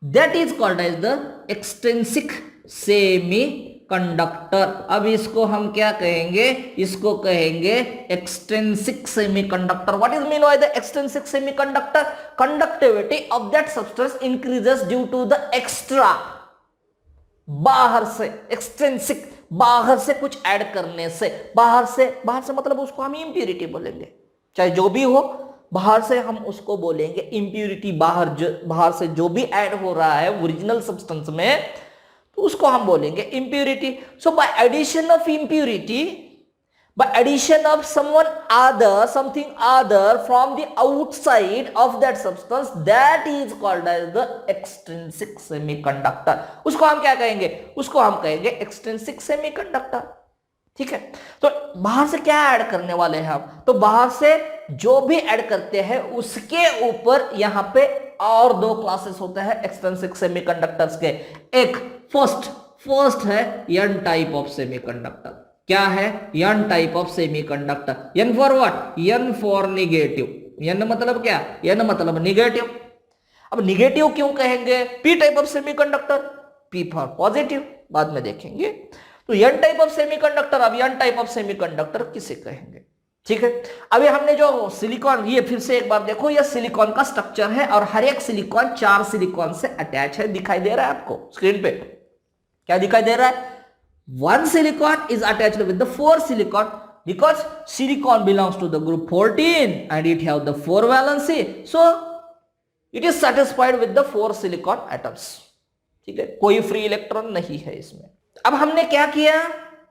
that is called as the extrinsic semiconductor. अब इसको हम क्या कहेंगे? इसको कहेंगे extrinsic semiconductor. What is mean by the extrinsic semiconductor? Conductivity of that substance increases due to the extra, बाहर से, extrinsic बाहर से कुछ ऐड करने से। बाहर से मतलब उसको हम इंप्यूरिटी बोलेंगे, चाहे जो भी हो, बाहर से हम उसको बोलेंगे इंप्यूरिटी। बाहर से जो भी ऐड हो रहा है ओरिजिनल सब्सटेंस में, तो उसको हम बोलेंगे impurity. So by addition of impurity, by addition of something other from the outside of that substance, that is called as the extrinsic semiconductor। उसको हम क्या कहेंगे? उसको हम कहेंगे एक्सट्रिंसिक सेमीकंडक्टर। ठीक है। तो बाहर से क्या ऐड करने वाले हैं हम? तो बाहर से जो भी ऐड करते हैं उसके ऊपर यहां पे और 2 क्लासेस होते हैं एक्सट्रिंसिक सेमीकंडक्टर्स के। एक फर्स्ट है n टाइप ऑफ सेमीकंडक्टर। क्या है? n type of semiconductor. n for what? n for negative. n मतलब क्या? n मतलब निगेटिव। अब निगेटिव क्यों कहेंगे? p type of semiconductor, p for positive, बाद में देखेंगे। तो n टाइप ऑफ सेमीकंडक्टर, अब n टाइप ऑफ सेमीकंडक्टर किसे कहेंगे? ठीक है। अभी हमने जो सिलिकॉन, ये फिर से एक बार देखो, ये सिलिकॉन का स्ट्रक्चर है और हर एक सिलिकॉन 4 सिलिकॉन से अटैच है। दिखाई दे रहा है आपको स्क्रीन पे? क्या दिखाई दे रहा है? 1 silicon is attached with the 4 silicon because silicon belongs to the group 14 and it have the 4 valency. So it is satisfied with the 4 silicon atoms. ठीक है, कोई फ्री इलेक्ट्रॉन नहीं है इसमें। अब हमने क्या किया,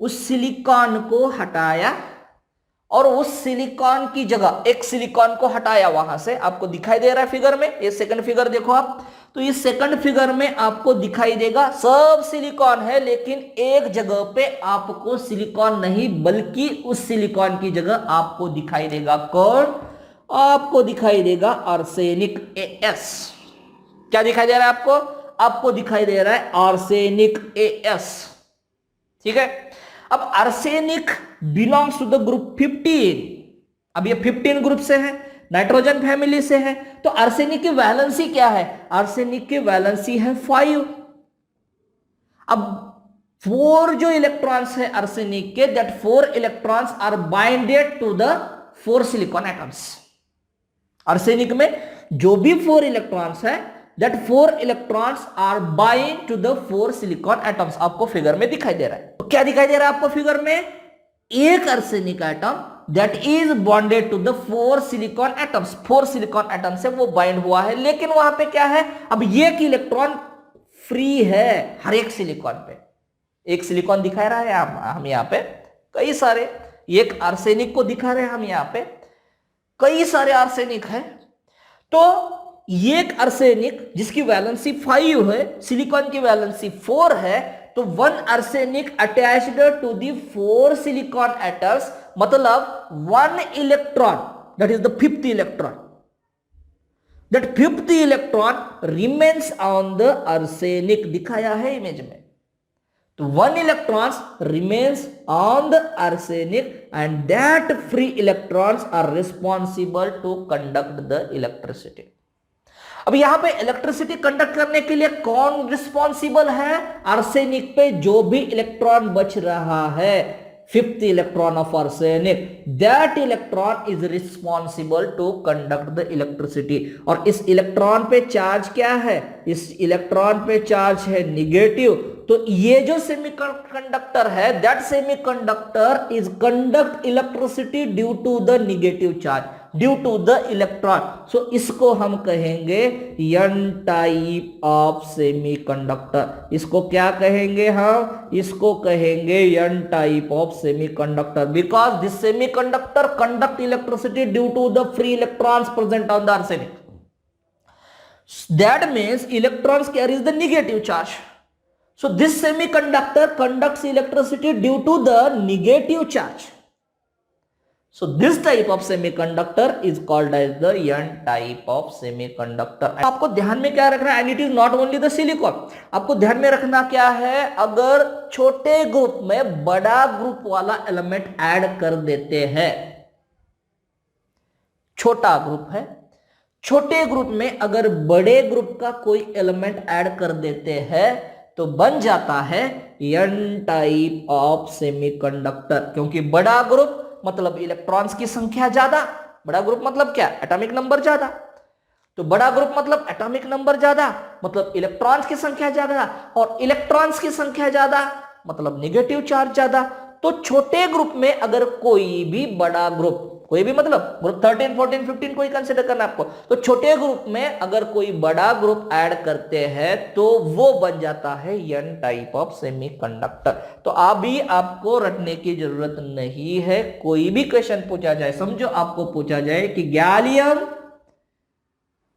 उस सिलिकॉन को हटाया और उस सिलिकॉन की जगह एक सिलिकॉन को हटाया वहां से। आपको दिखाई दे रहा है फिगर में, ये सेकंड फिगर देखो आप, तो इस सेकंड फिगर में आपको दिखाई देगा सब सिलिकॉन है, लेकिन एक जगह पे आपको सिलिकॉन नहीं बल्कि उस सिलिकॉन की जगह आपको दिखाई देगा कौन, आपको दिखाई देगा आर्सेनिक AS। क्या दिखाई दे रहा है आपको, आपको दिखाई दे रहा है आर्सेनिक AS। ठीक है, अब arsenic belongs to the group 15। अब ये 15 ग्रुप से है, नाइट्रोजन फैमिली से है, तो आर्सेनिक की वैलेंसी क्या है, आर्सेनिक की वैलेंसी है 5। अब 4 जो इलेक्ट्रॉन्स है आर्सेनिक के, that 4 electrons are binded to the 4 silicon atoms. Arsenic में जो भी 4 इलेक्ट्रॉन्स है, that 4 electrons are bind to the 4 silicon atoms। आपको फिगर में दिखाई दे रहा है, तो क्या दिखाई दे रहा है आपको फिगर में, एक arsenic atom that is bonded to the 4 silicon atoms। 4 silicon atom से वो बाइंड हुआ है, लेकिन वहां पे क्या है, अब एक इलेक्ट्रॉन फ्री है हर एक सिलिकॉन पे। एक सिलिकॉन दिखा रहा है हम यहाँ पे, कई सारे, एक आर्सेनिक को दिखा रहे हैं हम यहाँ पे, कई सारे आर्सेनिक है। तो एक आर्सेनिक जिसकी वैलेंसी 5 है, सिलिकॉन की वैलेंसी 4 है, तो 1 arsenic attached to the 4 silicon atoms, मतलब 1 electron, that is the 5th electron, that 5th electron remains on the arsenic, दिखाया है इमेज में। तो 1 electrons remains on the arsenic and that free electrons are responsible to conduct the electricity। अब यहां पे electricity conduct करने के लिए कौन रिस्पॉन्सिबल है, आर्सेनिक पे जो भी इलेक्ट्रॉन बच रहा है, 5th electron of arsenic, that electron is responsible to conduct the electricity. और इस इलेक्ट्रॉन पे चार्ज क्या है, इस इलेक्ट्रॉन पे चार्ज है निगेटिव, तो ये जो सेमीकंडक्टर है, that semiconductor is conduct electricity due to the negative charge, due to the electron. So इसको हम कहेंगे n टाइप ऑफ सेमीकंडक्टर। इसको क्या कहेंगे हम, इसको कहेंगे n type of semiconductor, because this semiconductor conduct electricity due to the free electrons present on the arsenic. That means electrons carries the negative charge. So this semiconductor conducts electricity due to the negative charge. So this type of semiconductor is called as the n type of semiconductor। आपको ध्यान में क्या रखना है, and it is not only the silicon, आपको ध्यान में रखना क्या है, अगर छोटे ग्रुप में बड़ा ग्रुप वाला एलिमेंट ऐड कर देते हैं, छोटा ग्रुप है, छोटे ग्रुप में अगर बड़े ग्रुप का कोई एलिमेंट ऐड कर देते हैं तो बन जाता है n टाइप ऑफ सेमीकंडक्टर। क्योंकि बड़ा ग्रुप मतलब इलेक्ट्रॉन्स की संख्या ज्यादा, बड़ा ग्रुप मतलब क्या, एटॉमिक नंबर ज्यादा, तो बड़ा ग्रुप मतलब एटॉमिक नंबर ज्यादा, मतलब इलेक्ट्रॉन्स की संख्या ज्यादा, और इलेक्ट्रॉन्स की संख्या ज्यादा मतलब नेगेटिव चार्ज ज्यादा। तो छोटे ग्रुप में अगर कोई भी बड़ा ग्रुप, कोई भी मतलब ग्रुप 13, 14, 15 कोई कंसिडर करना आपको, तो छोटे ग्रुप में अगर कोई बड़ा ग्रुप ऐड करते हैं तो वो बन जाता है n टाइप ऑफ सेमीकंडक्टर। तो अभी आपको रटने की जरूरत नहीं है, कोई भी क्वेश्चन पूछा जाए, समझो आपको पूछा जाए कि gallium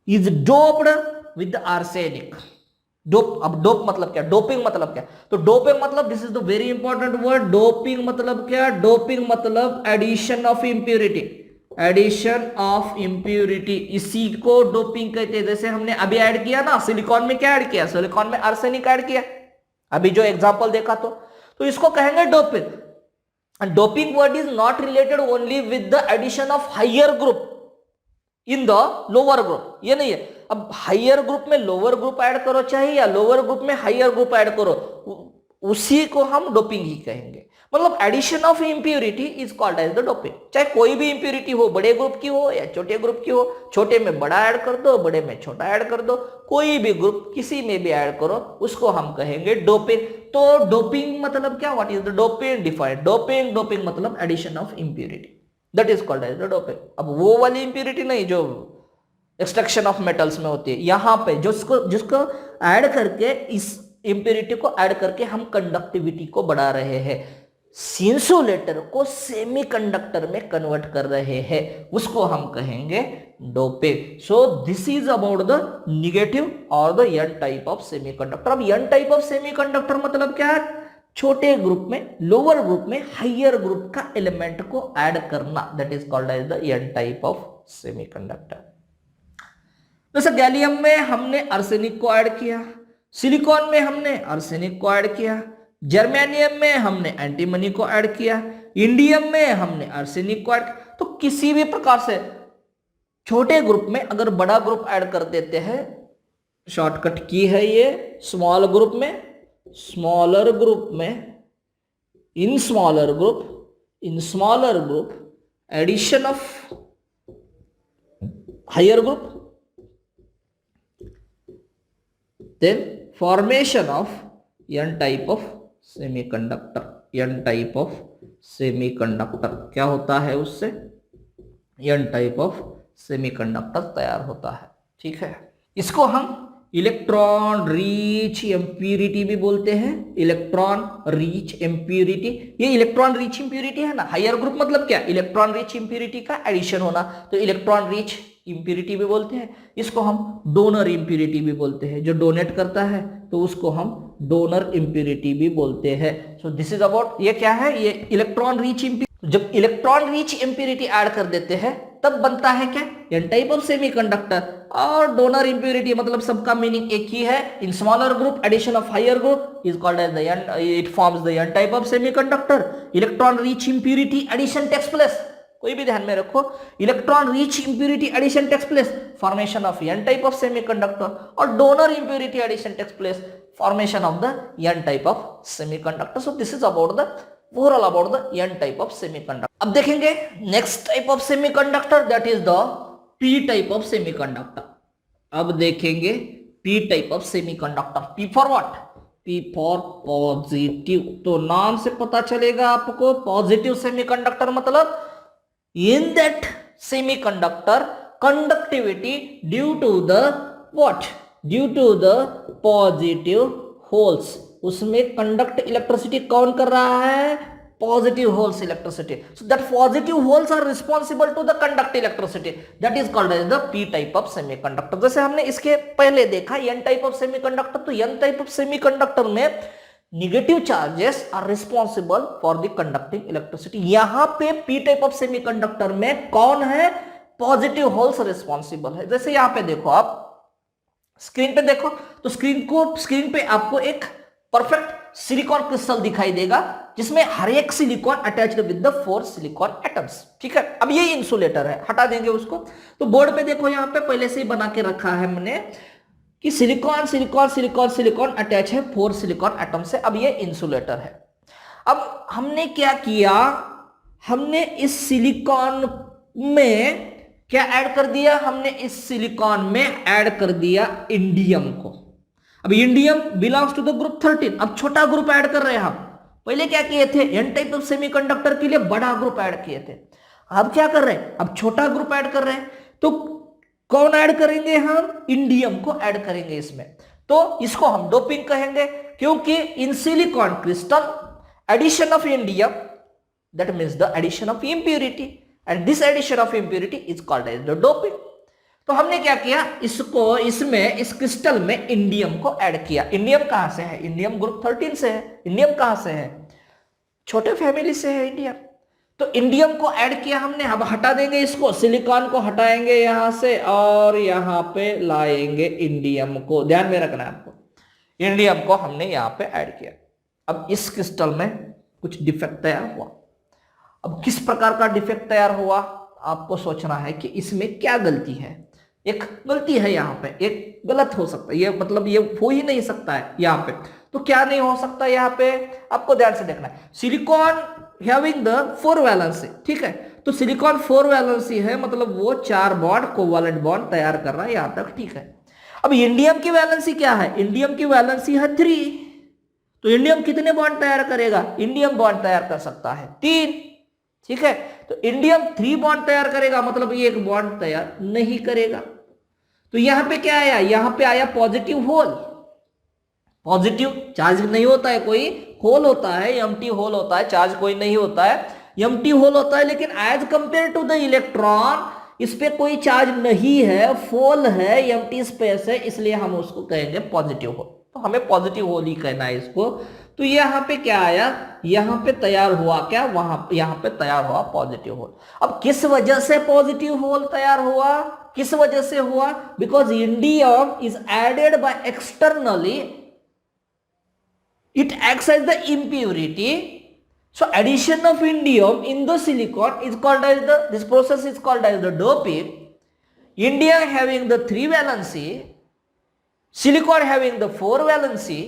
is doped with arsenic, dope, अब डोप मतलब क्या, डोपिंग मतलब क्या, तो डोपिंग मतलब, this is the very important word, doping मतलब क्या, डोपिंग मतलब addition of impurity, addition of impurity, इसी को डोपिंग कहते हैं। जैसे हमने अभी ऐड किया ना, सिलिकॉन में क्या ऐड किया, सिलिकॉन में आर्सेनिक ऐड किया, अभी जो एग्जांपल देखा, तो इसको कहेंगे doping. And doping word is not related only with the addition of higher group in the lower group, ये नहीं है। अब हायर ग्रुप में लोअर ग्रुप ऐड करो चाहे, या लोअर ग्रुप में हायर ग्रुप ऐड करो, उसी को हम डोपिंग ही कहेंगे। मतलब addition of impurity is called as the doping. चाहे कोई भी इंप्यूरिटी हो, बड़े ग्रुप की हो या छोटे ग्रुप की हो, छोटे में बड़ा ऐड कर दो, बड़े में छोटा ऐड कर दो, कोई भी ग्रुप किसी में भी ऐड करो, उसको हम कहेंगे डोपिंग। तो डोपिंग मतलब क्या, what is the doping, defined doping मतलब addition of impurity, that is called as the doping. अब वो वाली इंप्यूरिटी नहीं जो एक्सट्रैक्शन ऑफ मेटल्स में होती है। यहां पे जिसको जिसको ऐड करके, इस इंप्योरिटी को ऐड करके हम कंडक्टिविटी को बढ़ा रहे हैं, इंसुलेटर को सेमीकंडक्टर में कन्वर्ट कर रहे हैं, उसको हम कहेंगे doping. So this is about the negative और the N type of semiconductor. अब एन टाइप ऑफ सेमीकंडक्टर मतलब क्या है? छोटे ग्रुप में, लोअर ग्रुप में हाइयर ग्रुप का एलिमेंट को ऐड करना, that is called as the N type of semiconductor. जैसे गैलियम में हमने आर्सेनिक को ऐड किया, सिलिकॉन में हमने आर्सेनिक को ऐड किया, जर्मेनियम में हमने एंटीमनी को ऐड किया, इंडियम में हमने आर्सेनिक को ऐड किया। तो किसी भी प्रकार से छोटे ग्रुप में अगर बड़ा ग्रुप ऐड कर देते हैं, शॉर्टकट की है ये, स्मॉल ग्रुप में, स्मॉलर ग्रुप में, in smaller group addition of higher group, then formation of n type of semiconductor। n type of semiconductor क्या होता है? उससे n type of semiconductor तैयार होता है। ठीक है, इसको हम इलेक्ट्रॉन रिच इम्प्यूरिटी भी बोलते हैं। इलेक्ट्रॉन रिच इम्प्यूरिटी, ये इलेक्ट्रॉन रिच इम्प्यूरिटी है ना, हायर ग्रुप मतलब क्या? इलेक्ट्रॉन रिच इम्प्यूरिटी का एडिशन होना, तो इलेक्ट्रॉन रिच इम्प्यूरिटी भी बोलते हैं। इसको हम डोनर इम्प्यूरिटी भी बोलते हैं, जो डोनेट करता है तो उसको हम डोनर इम्प्यूरिटी भी बोलते हैं। सो दिस इज अबाउट, ये क्या है? ये इलेक्ट्रॉन रिच इम्प्यूरिटी। जब इलेक्ट्रॉन रिच इम्प्यूरिटी ऐड कर देते हैं तब बनता है क्या? N type of semiconductor. और डोनर इम्प्यूरिटी मतलब सबका मीनिंग एक ही है, in smaller group addition of higher group is called as the N, it forms the N type of semiconductor. Electron rich impurity addition takes place, कोई भी ध्यान में रखो, electron rich impurity addition takes place, formation of N type of semiconductor. और donor impurity addition takes place, formation of the N type of semiconductor. So this is about the overall about the N type of semiconductor. अब देखेंगे next type of semiconductor, that is the P type of semiconductor. अब देखेंगे P type of semiconductor. P for what? P for positive. तो नाम से पता चलेगा आपको, पॉजिटिव सेमीकंडक्टर मतलब in that semiconductor conductivity due to the what? Due to the positive holes। उसमें कंडक्ट इलेक्ट्रिसिटी कौन कर रहा है? Positive holes electricity. So that positive holes are responsible to the conduct electricity, that is called as the P type of semiconductor. जैसे हमने इसके पहले देखा एन टाइप ऑफ सेमीकंडक्टर, तो एन टाइप ऑफ सेमीकंडक्टर में negative charges are responsible for the conducting electricity. यहां पे P type of semiconductor में कौन है? पॉजिटिव होल्स रिस्पॉन्सिबल है। जैसे यहां पे देखो, आप स्क्रीन पे देखो, तो स्क्रीन पे आपको एक परफेक्ट सिलिकॉन क्रिस्टल दिखाई देगा, जिसमें हर एक silicon attached with the 4 silicon atoms. ठीक है, अब ये इंसुलेटर है, हटा देंगे उसको। तो बोर्ड पे देखो, यहां पे पहले से ही बना के रखा है हमने कि silicon silicon silicon silicon attach है 4 सिलिकॉन एटम से। अब ये इंसुलेटर है। अब हमने क्या किया? हमने इस सिलिकॉन में क्या ऐड कर दिया? हमने इस सिलिकॉन में ऐड कर दिया इंडियम को। अब indium belongs to the group 13। अब छोटा ग्रुप ऐड कर रहे हैं हम। पहले क्या किए थे? एन टाइप ऑफ सेमीकंडक्टर के लिए बड़ा ग्रुप ऐड किए थे। अब क्या कर रहे हैं? अब छोटा ग्रुप ऐड कर रहे हैं। तो कौन ऐड करेंगे? हम इंडियम को ऐड करेंगे इसमें। तो इसको हम डोपिंग कहेंगे, क्योंकि in silicon crystal addition of indium, that means the addition of impurity, and this addition of impurity is called as the doping. तो हमने क्या किया? इसको इसमें इस क्रिस्टल में इंडियम को ऐड किया। इंडियम कहां से है? इंडियम ग्रुप 13 से है। इंडियम कहां से है? छोटे फैमिली से है इंडियम। तो इंडियम को ऐड किया हमने। अब हटा देंगे इसको, सिलिकॉन को हटाएंगे यहां से और यहां पे लाएंगे इंडियम को। ध्यान में रखना है आपको, इंडियम को हमने यहां पे ऐड किया। अब इस क्रिस्टल में कुछ डिफेक्ट तैयार हुआ। अब किस प्रकार का डिफेक्ट तैयार हुआ आपको सोचना है कि इसमें क्या गलती है। एक गलती है यहां पे, एक गलत हो सकता है, ये मतलब ये हो ही नहीं सकता है यहां पे। तो क्या नहीं हो सकता यहां पे? आपको ध्यान से देखना है। सिलिकॉन हैविंग द 4 वैलेंसी, ठीक है, तो सिलिकॉन 4 वैलेंसी है, मतलब वो 4 बॉन्ड कोवैलेंट बॉन्ड तैयार कर रहा है, यहां तक ठीक है। अब इंडियम की वैलेंसी क्या है? इंडियम की वैलेंसी है 3। तो इंडियम कितने बॉन्ड तैयार करेगा? इंडियम बॉन्ड तैयार कर सकता है 3, ठीक है। तो इंडियम 3 बॉन्ड तैयार करेगा, मतलब ये एक बॉन्ड तैयार नहीं करेगा। तो यहां पे क्या आया, यहां पे आया पॉजिटिव होल। पॉजिटिव चार्ज नहीं होता है, कोई होल होता है, एम्प्टी होल होता है, चार्ज कोई नहीं होता है, एम्प्टी होल होता है। लेकिन as compare to the electron इस पे कोई चार्ज नहीं है, फॉल है, एम्प्टी स्पेस है, इसलिए हम उसको कहेंगे पॉजिटिव होल। तो हमें पॉजिटिव होल ही कहना है इसको। तो यहां पे क्या आया, यहां पे तैयार हुआ क्या, वहां यहां पे तैयार हुआ पॉजिटिव होल। अब किस वजह से पॉजिटिव होल तैयार हुआ, किस वजह से हुआ, because indium is added by externally, it acts as the impurity. So addition of indium in the silicon is called as the, this process is called as the doping. Indium having the 3 valency, silicon having the 4 valency.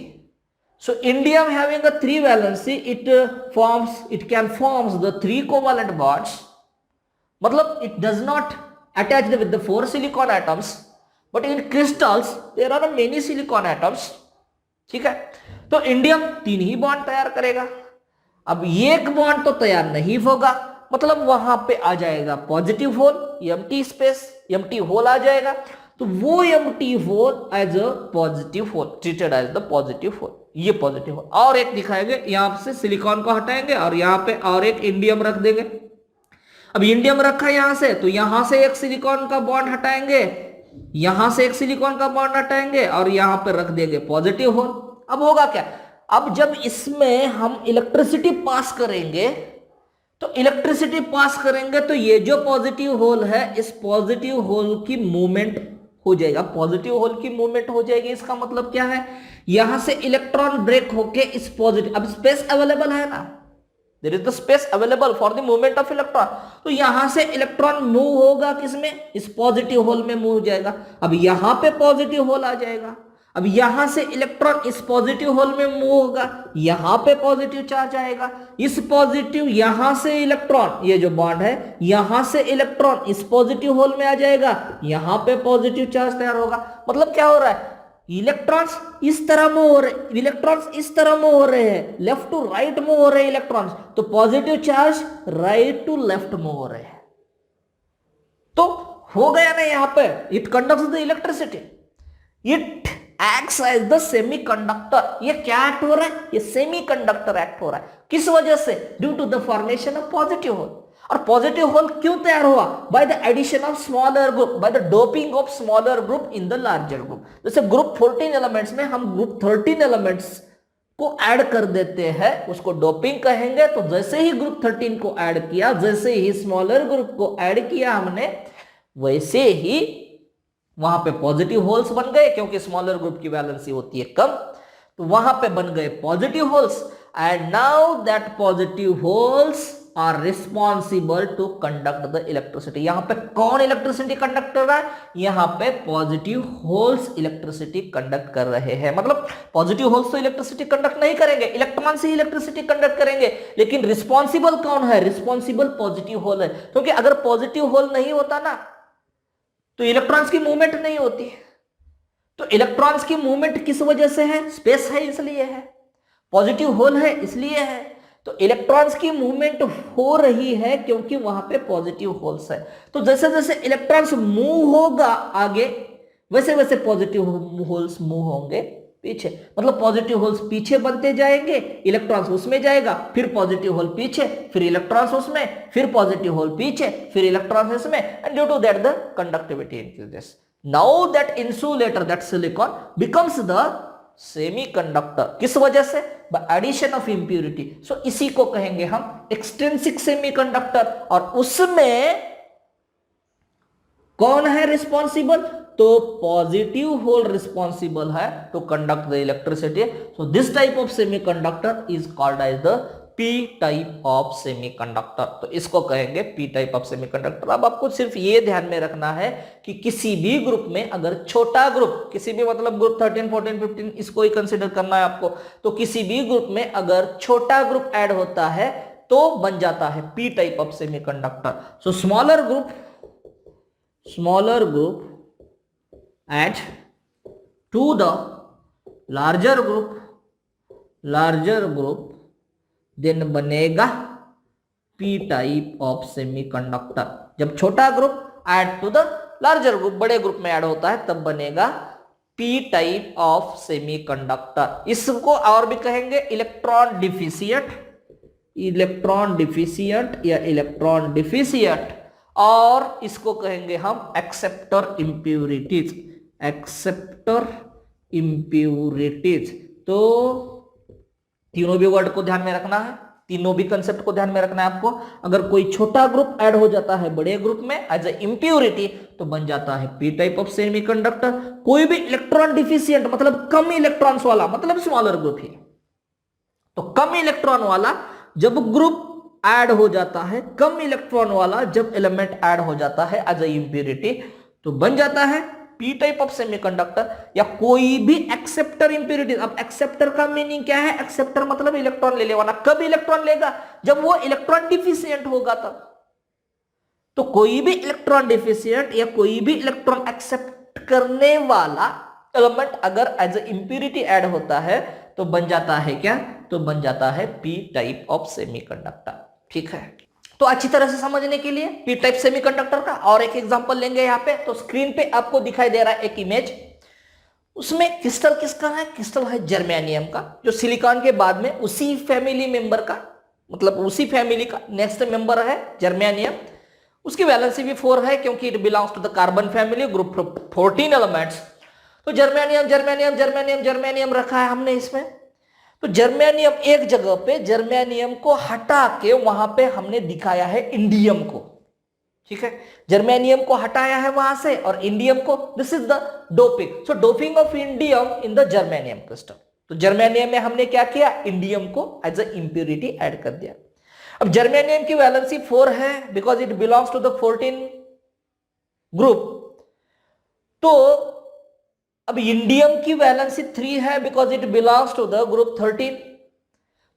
So indium having a 3 valency, it can forms the 3 covalent bonds. मतलब it does not attach with the 4 silicon atoms, but in crystals there are many silicon atoms. ठीक है, तो indium 3 ही bond तैयार करेगा। अब एक bond तो तैयार नहीं होगा, मतलब वहां पे आ जाएगा positive hole, empty space, empty hole आ जाएगा। तो वो empty hole as a positive hole, treated as the positive hole, ये पॉजिटिव होल। और एक दिखाएंगे, यहां से सिलिकॉन को हटाएंगे और यहां पे और एक इंडियम रख देंगे। अब इंडियम रखा यहां से, तो यहां से एक सिलिकॉन का बॉन्ड हटाएंगे, यहां से एक सिलिकॉन का बॉन्ड हटाएंगे और यहां पर रख देंगे पॉजिटिव होल। अब होगा क्या, अब जब इसमें हम इलेक्ट्रिसिटी पास करेंगे, तो इलेक्ट्रिसिटी पास करेंगे तो ये जो पॉजिटिव होल है, इस पॉजिटिव होल की मूवमेंट हो जाएगा, पॉजिटिव होल की मूवमेंट हो जाएगी। इसका मतलब क्या है, यहां से इलेक्ट्रॉन ब्रेक होके इस पॉजिटिव, अब स्पेस अवेलेबल है ना, there is the space available for the movement of electron. तो यहां से इलेक्ट्रॉन मूव होगा किसमें, इस पॉजिटिव होल में मूव हो जाएगा। अब यहां पे पॉजिटिव होल आ जाएगा, अब यहां से इलेक्ट्रॉन इस पॉजिटिव होल में मूव होगा, यहां पे पॉजिटिव चार्ज आएगा, इस पॉजिटिव, यहां से इलेक्ट्रॉन, ये जो बॉन्ड है, यहां से इलेक्ट्रॉन इस पॉजिटिव होल में आ जाएगा, यहां पे पॉजिटिव चार्ज तैयार होगा। मतलब क्या हो रहा है, इलेक्ट्रॉन्स इस तरह मूव हो रहे, इलेक्ट्रॉन्स इस तरह मूव हो रहे हैं, लेफ्ट टू राइट मूव हो रहे हैं इलेक्ट्रॉन्स, तो positive charge right to left move हो रहे हैं। तो हो गया ना, यहां पे it conducts the electricity, it acts as the semiconductor. ये क्या एक्ट हो रहा है, ये सेमीकंडक्टर एक्ट हो रहा है। किस वजह से, due to the formation of positive hole. और पॉजिटिव होल क्यों तैयार हुआ, by the addition of smaller group, by the doping of smaller group in the larger group. जैसे ग्रुप 14 एलिमेंट्स में हम ग्रुप 13 एलिमेंट्स को ऐड कर देते हैं, उसको डोपिंग कहेंगे। तो जैसे ही ग्रुप 13 को ऐड किया, जैसे ही स्मॉलर ग्रुप को ऐड किया हमने, वैसे ही वहां पे पॉजिटिव होल्स बन गए, क्योंकि स्मॉलर ग्रुप की वैलेंसी होती है कम, तो वहां पे बन गए positive holes. And now that positive holes are responsible to conduct the electricity. यहां पे कौन इलेक्ट्रिसिटी कंडक्ट कर रहा है, यहां पे पॉजिटिव होल्स इलेक्ट्रिसिटी कंडक्ट कर रहे हैं। मतलब पॉजिटिव होल्स तो इलेक्ट्रिसिटी कंडक्ट नहीं करेंगे, इलेक्ट्रॉन से इलेक्ट्रिसिटी कंडक्ट करेंगे, लेकिन रिस्पॉन्सिबल कौन है, रिस्पॉन्सिबल पॉजिटिव होल है। क्योंकि अगर पॉजिटिव होल नहीं होता ना, तो इलेक्ट्रॉन्स की मूवमेंट नहीं होती। तो इलेक्ट्रॉन्स की मूवमेंट किस वजह से है, स्पेस है इसलिए है, पॉजिटिव होल है इसलिए है। तो इलेक्ट्रॉन्स की मूवमेंट हो रही है क्योंकि वहां पे पॉजिटिव होल्स है। तो जैसे जैसे इलेक्ट्रॉन्स मूव होगा आगे, वैसे वैसे पॉजिटिव होल्स मूव होंगे पीछे। मतलब पॉजिटिव होल्स पीछे बनते जाएंगे, इलेक्ट्रॉन्स उसमें जाएगा, फिर पॉजिटिव होल पीछे, फिर इलेक्ट्रॉन्स उसमें, फिर पॉजिटिव होल पीछे, फिर इलेक्ट्रॉन्स इसमें, and due to that the conductivity increases. Now that insulator, that silicon becomes the semiconductor. किस वजह से, by addition of impurity. So इसी को कहेंगे हम एक्सट्रिंसिक सेमीकंडक्टर। और उसमें कौन है रिस्पॉन्सिबल, तो पॉजिटिव होल रिस्पॉन्सिबल है to conduct the electricity. So this type of semiconductor is called as the P type of semiconductor. तो इसको कहेंगे पी टाइप ऑफ सेमीकंडक्टर। अब आपको सिर्फ ये ध्यान में रखना है कि किसी भी ग्रुप में अगर छोटा ग्रुप, किसी भी मतलब ग्रुप 13, 14, 15 इसको ही कंसिडर करना है आपको, तो किसी भी ग्रुप में अगर छोटा ग्रुप ऐड होता है तो बन जाता है P type of semiconductor. So smaller group add to the larger group then बनेगा p टाइप ऑफ सेमीकंडक्टर। जब छोटा group add to the larger group, बड़े ग्रुप में ऐड होता है, तब बनेगा पी टाइप ऑफ सेमीकंडक्टर। इसको और भी कहेंगे इलेक्ट्रॉन डिफिशिएंट, इलेक्ट्रॉन डिफिशिएंट या इलेक्ट्रॉन डिफिशिएंट, और इसको कहेंगे हम एक्सेप्टर इंप्यूरिटीज, एक्सेप्टर इंप्यूरिटीज। तो तीनों भी वर्ड को ध्यान में रखना है, तीनों भी कंसेप्ट को ध्यान में रखना है आपको। अगर कोई छोटा ग्रुप ऐड हो जाता है बड़े ग्रुप में एज ए इंप्यूरिटी तो बन जाता है पी टाइप ऑफ सेमीकंडक्टर। कोई भी इलेक्ट्रॉन डिफिशिएंट मतलब कम इलेक्ट्रॉन्स वाला, मतलब स्मॉलर ग्रुप ही, तो कम इलेक्ट्रॉन वाला जब ग्रुप ऐड हो जाता है, कम इलेक्ट्रॉन वाला जब एलिमेंट ऐड हो जाता है एज ए इंप्यूरिटी तो बन जाता है पी टाइप ऑफ सेमीकंडक्टर या कोई भी एक्सेप्टर इंप्यूरिटी। अब एक्सेप्टर का मीनिंग क्या है? एक्सेप्टर मतलब इलेक्ट्रॉन लेने वाला। कब इलेक्ट्रॉन लेगा? जब वो इलेक्ट्रॉन डिफिशिएंट होगा तब। तो कोई भी इलेक्ट्रॉन डिफिशिएंट या कोई भी इलेक्ट्रॉन एक्सेप्ट करने वाला एलिमेंट अगर एज ए इंप्यूरिटी ऐड होता है तो बन जाता है क्या? तो बन जाता है पी टाइप ऑफ सेमीकंडक्टर। ठीक है, तो अच्छी तरह से समझने के लिए पी टाइप सेमीकंडक्टर का और एक एग्जांपल लेंगे यहाँ पे। तो स्क्रीन पे आपको दिखाई दे रहा है एक इमेज, उसमें क्रिस्टल किसका है? क्रिस्टल है जर्मेनियम का, जो सिलिकॉन के बाद में उसी फैमिली मेंबर का, मतलब उसी फैमिली का नेक्स्ट मेंबर है जर्मेनियम। उसकी वैलेंसी भी 4 है क्योंकि it belongs to the carbon family, group 14 elements. तो जर्मेनियम जर्मेनियम जर्मेनियम जर्मेनियम रखा है हमने इसमें। तो जर्मेनियम एक जगह पे, जर्मेनियम को हटा के वहां पे हमने दिखाया है इंडियम को। ठीक है, जर्मेनियम को हटाया है वहां से और इंडियम को, this is the doping. So doping of indium in the germanium crystal. तो जर्मेनियम में हमने क्या किया? इंडियम को एज ए इंप्यूरिटी ऐड कर दिया। अब जर्मेनियम की वैलेंसी 4 है because it belongs to the 14 group. तो अब इंडियम की वैलेंसी 3 है because it belongs to the group 13।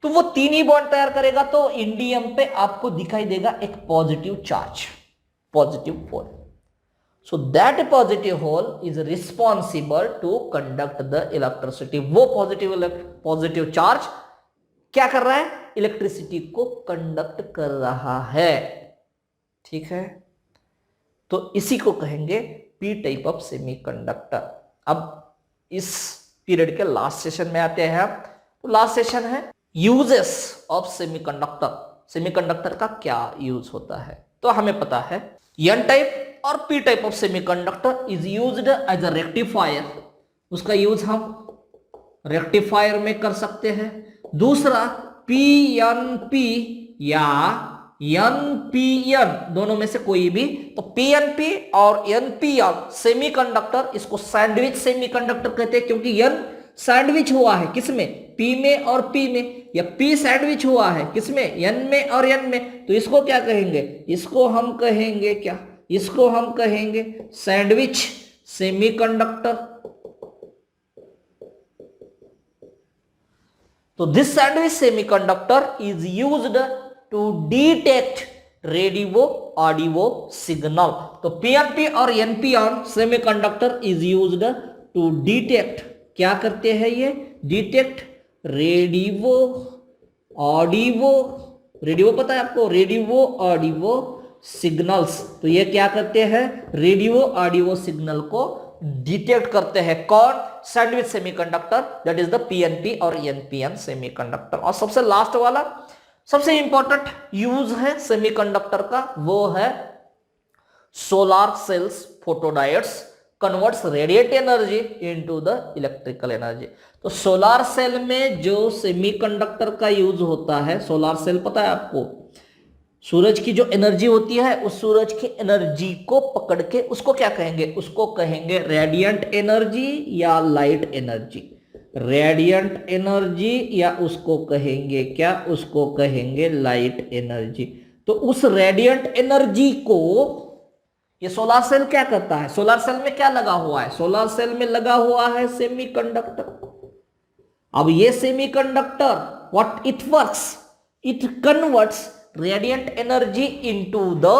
तो वो 3 ही बॉन्ड तैयार करेगा तो इंडियम पे आपको दिखाई देगा एक positive charge, positive hole. So that positive hole is responsible to conduct the electricity. वो पॉजिटिव चार्ज क्या कर रहा है? इलेक्ट्रिसिटी को कंडक्ट कर रहा है। ठीक है, तो इसी को कहेंगे पी टाइप ऑफ सेमीकंडक्टर। अब इस पीरियड के लास्ट सेशन में आते हैं। तो लास्ट सेशन है यूजेस ऑफ सेमीकंडक्टर। सेमीकंडक्टर का क्या यूज होता है? तो हमें पता है एन टाइप और P type of semiconductor is used as a rectifier. उसका यूज हम रेक्टिफायर में कर सकते हैं। दूसरा पीएनपी या एनपीएन, दोनों में से कोई भी। तो पीएनपी और एनपीएन सेमीकंडक्टर, इसको सैंडविच सेमीकंडक्टर कहते हैं क्योंकि एन सैंडविच हुआ है किसमें? पी में और पी में, या पी सैंडविच हुआ है किसमें? एन में और एन में। तो इसको क्या कहेंगे? इसको हम कहेंगे क्या? इसको हम कहेंगे सैंडविच सेमीकंडक्टर। तो this sandwich semiconductor is used to detect radio audio signal. तो पीएनपी और NPN semiconductor is used to detect, क्या करते हैं ये? डिटेक्ट रेडियो ऑडियो, रेडियो पता है आपको? Radio audio signals. तो ये क्या करते हैं? रेडियो ऑडियो सिग्नल को डिटेक्ट करते हैं। कौन? Sandwich semiconductor, that is the PNP और एनपीएन सेमीकंडक्टर। और सबसे लास्ट वाला, सबसे इंपॉर्टेंट यूज है सेमीकंडक्टर का, वो है solar cells photodiodes converts radiate energy into the electrical energy. तो सोलर सेल में जो सेमीकंडक्टर का यूज होता है, सोलर सेल पता है आपको? सूरज की जो एनर्जी होती है, उस सूरज की एनर्जी को पकड़ के उसको क्या कहेंगे? उसको कहेंगे रेडिएंट एनर्जी या लाइट एनर्जी। रेडिएंट एनर्जी या उसको कहेंगे क्या? उसको कहेंगे लाइट एनर्जी। तो उस रेडिएंट एनर्जी को ये सोलर सेल क्या करता है? सोलर सेल में क्या लगा हुआ है? सोलर सेल में लगा हुआ है सेमीकंडक्टर। अब ये semiconductor what it works? It converts radiant energy into the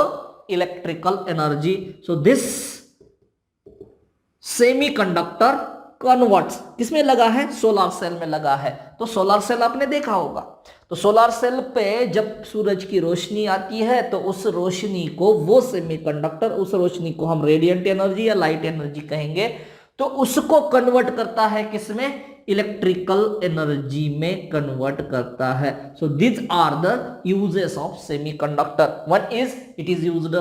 electrical energy. So this semiconductor converts, किसमें लगा है? सोलर सेल में लगा है। तो सोलर सेल आपने देखा होगा, तो सोलर सेल पे जब सूरज की रोशनी आती है तो उस रोशनी को, वो सेमीकंडक्टर, उस रोशनी को हम रेडिएंट एनर्जी या लाइट एनर्जी कहेंगे, तो उसको कन्वर्ट करता है किसमें? इलेक्ट्रिकल एनर्जी में कन्वर्ट करता है। So this are the uses of semiconductor. One is it is used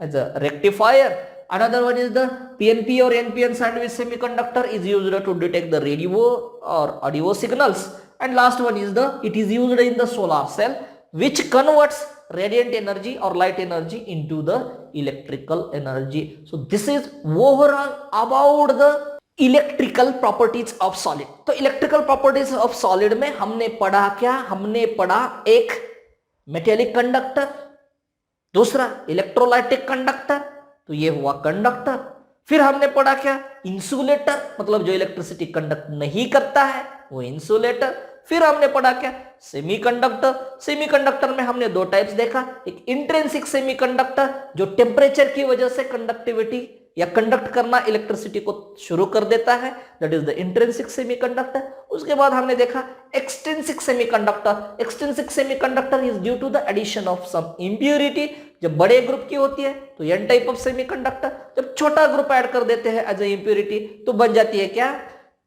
as a rectifier, another one is the PNP or NPN sandwich semiconductor is used to detect the radio or audio signals, and last one is the it is used in the solar cell which converts radiant energy or light energy into the electrical energy. So this is overall about the electrical properties of solid. तो electrical properties of solid में हमने पढ़ा क्या? हमने पढ़ा एक metallic conductor, दूसरा electrolytic conductor, तो ये हुआ कंडक्टर। फिर हमने पढ़ा क्या? इंसुलेटर, मतलब जो इलेक्ट्रिसिटी कंडक्ट नहीं करता है वो इंसुलेटर। फिर हमने पढ़ा क्या? सेमीकंडक्टर। सेमीकंडक्टर में हमने दो टाइप्स देखा, एक इंट्रिंसिक सेमीकंडक्टर जो टेम्परेचर की वजह से कंडक्टिविटी या कंडक्ट करना इलेक्ट्रिसिटी को शुरू कर देता है, that is the intrinsic semiconductor. उसके बाद हमने देखा extrinsic semiconductor. Extrinsic semiconductor is due to the addition of some impurity. जब बड़े ग्रुप की होती है तो एन टाइप ऑफ सेमीकंडक्टर, जब छोटा ग्रुप ऐड कर देते हैं एज ए इंप्योरिटी तो बन जाती है क्या?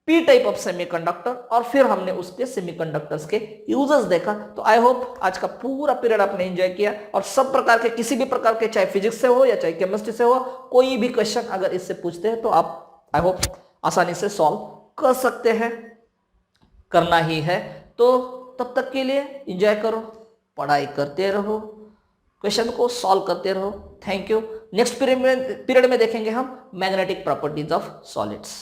P type of semiconductor. और फिर हमने उसके सेमीकंडक्टर्स के यूजेस देखा। तो आई होप आज का पूरा पीरियड आपने एंजॉय किया, और सब प्रकार के, किसी भी प्रकार के, चाहे फिजिक्स से हो या चाहे केमिस्ट्री से हो, कोई भी क्वेश्चन अगर इससे पूछते हैं तो आप आई होप आसानी से सॉल्व कर सकते हैं, करना ही है। तो तब तक के लिए एंजॉय करो, पढ़ाई करते रहो, क्वेश्चन को सॉल्व करते रहो। Thank you. नेक्स्ट पीरियड में देखेंगे हम मैग्नेटिक प्रॉपर्टीज ऑफ सॉलिड्स।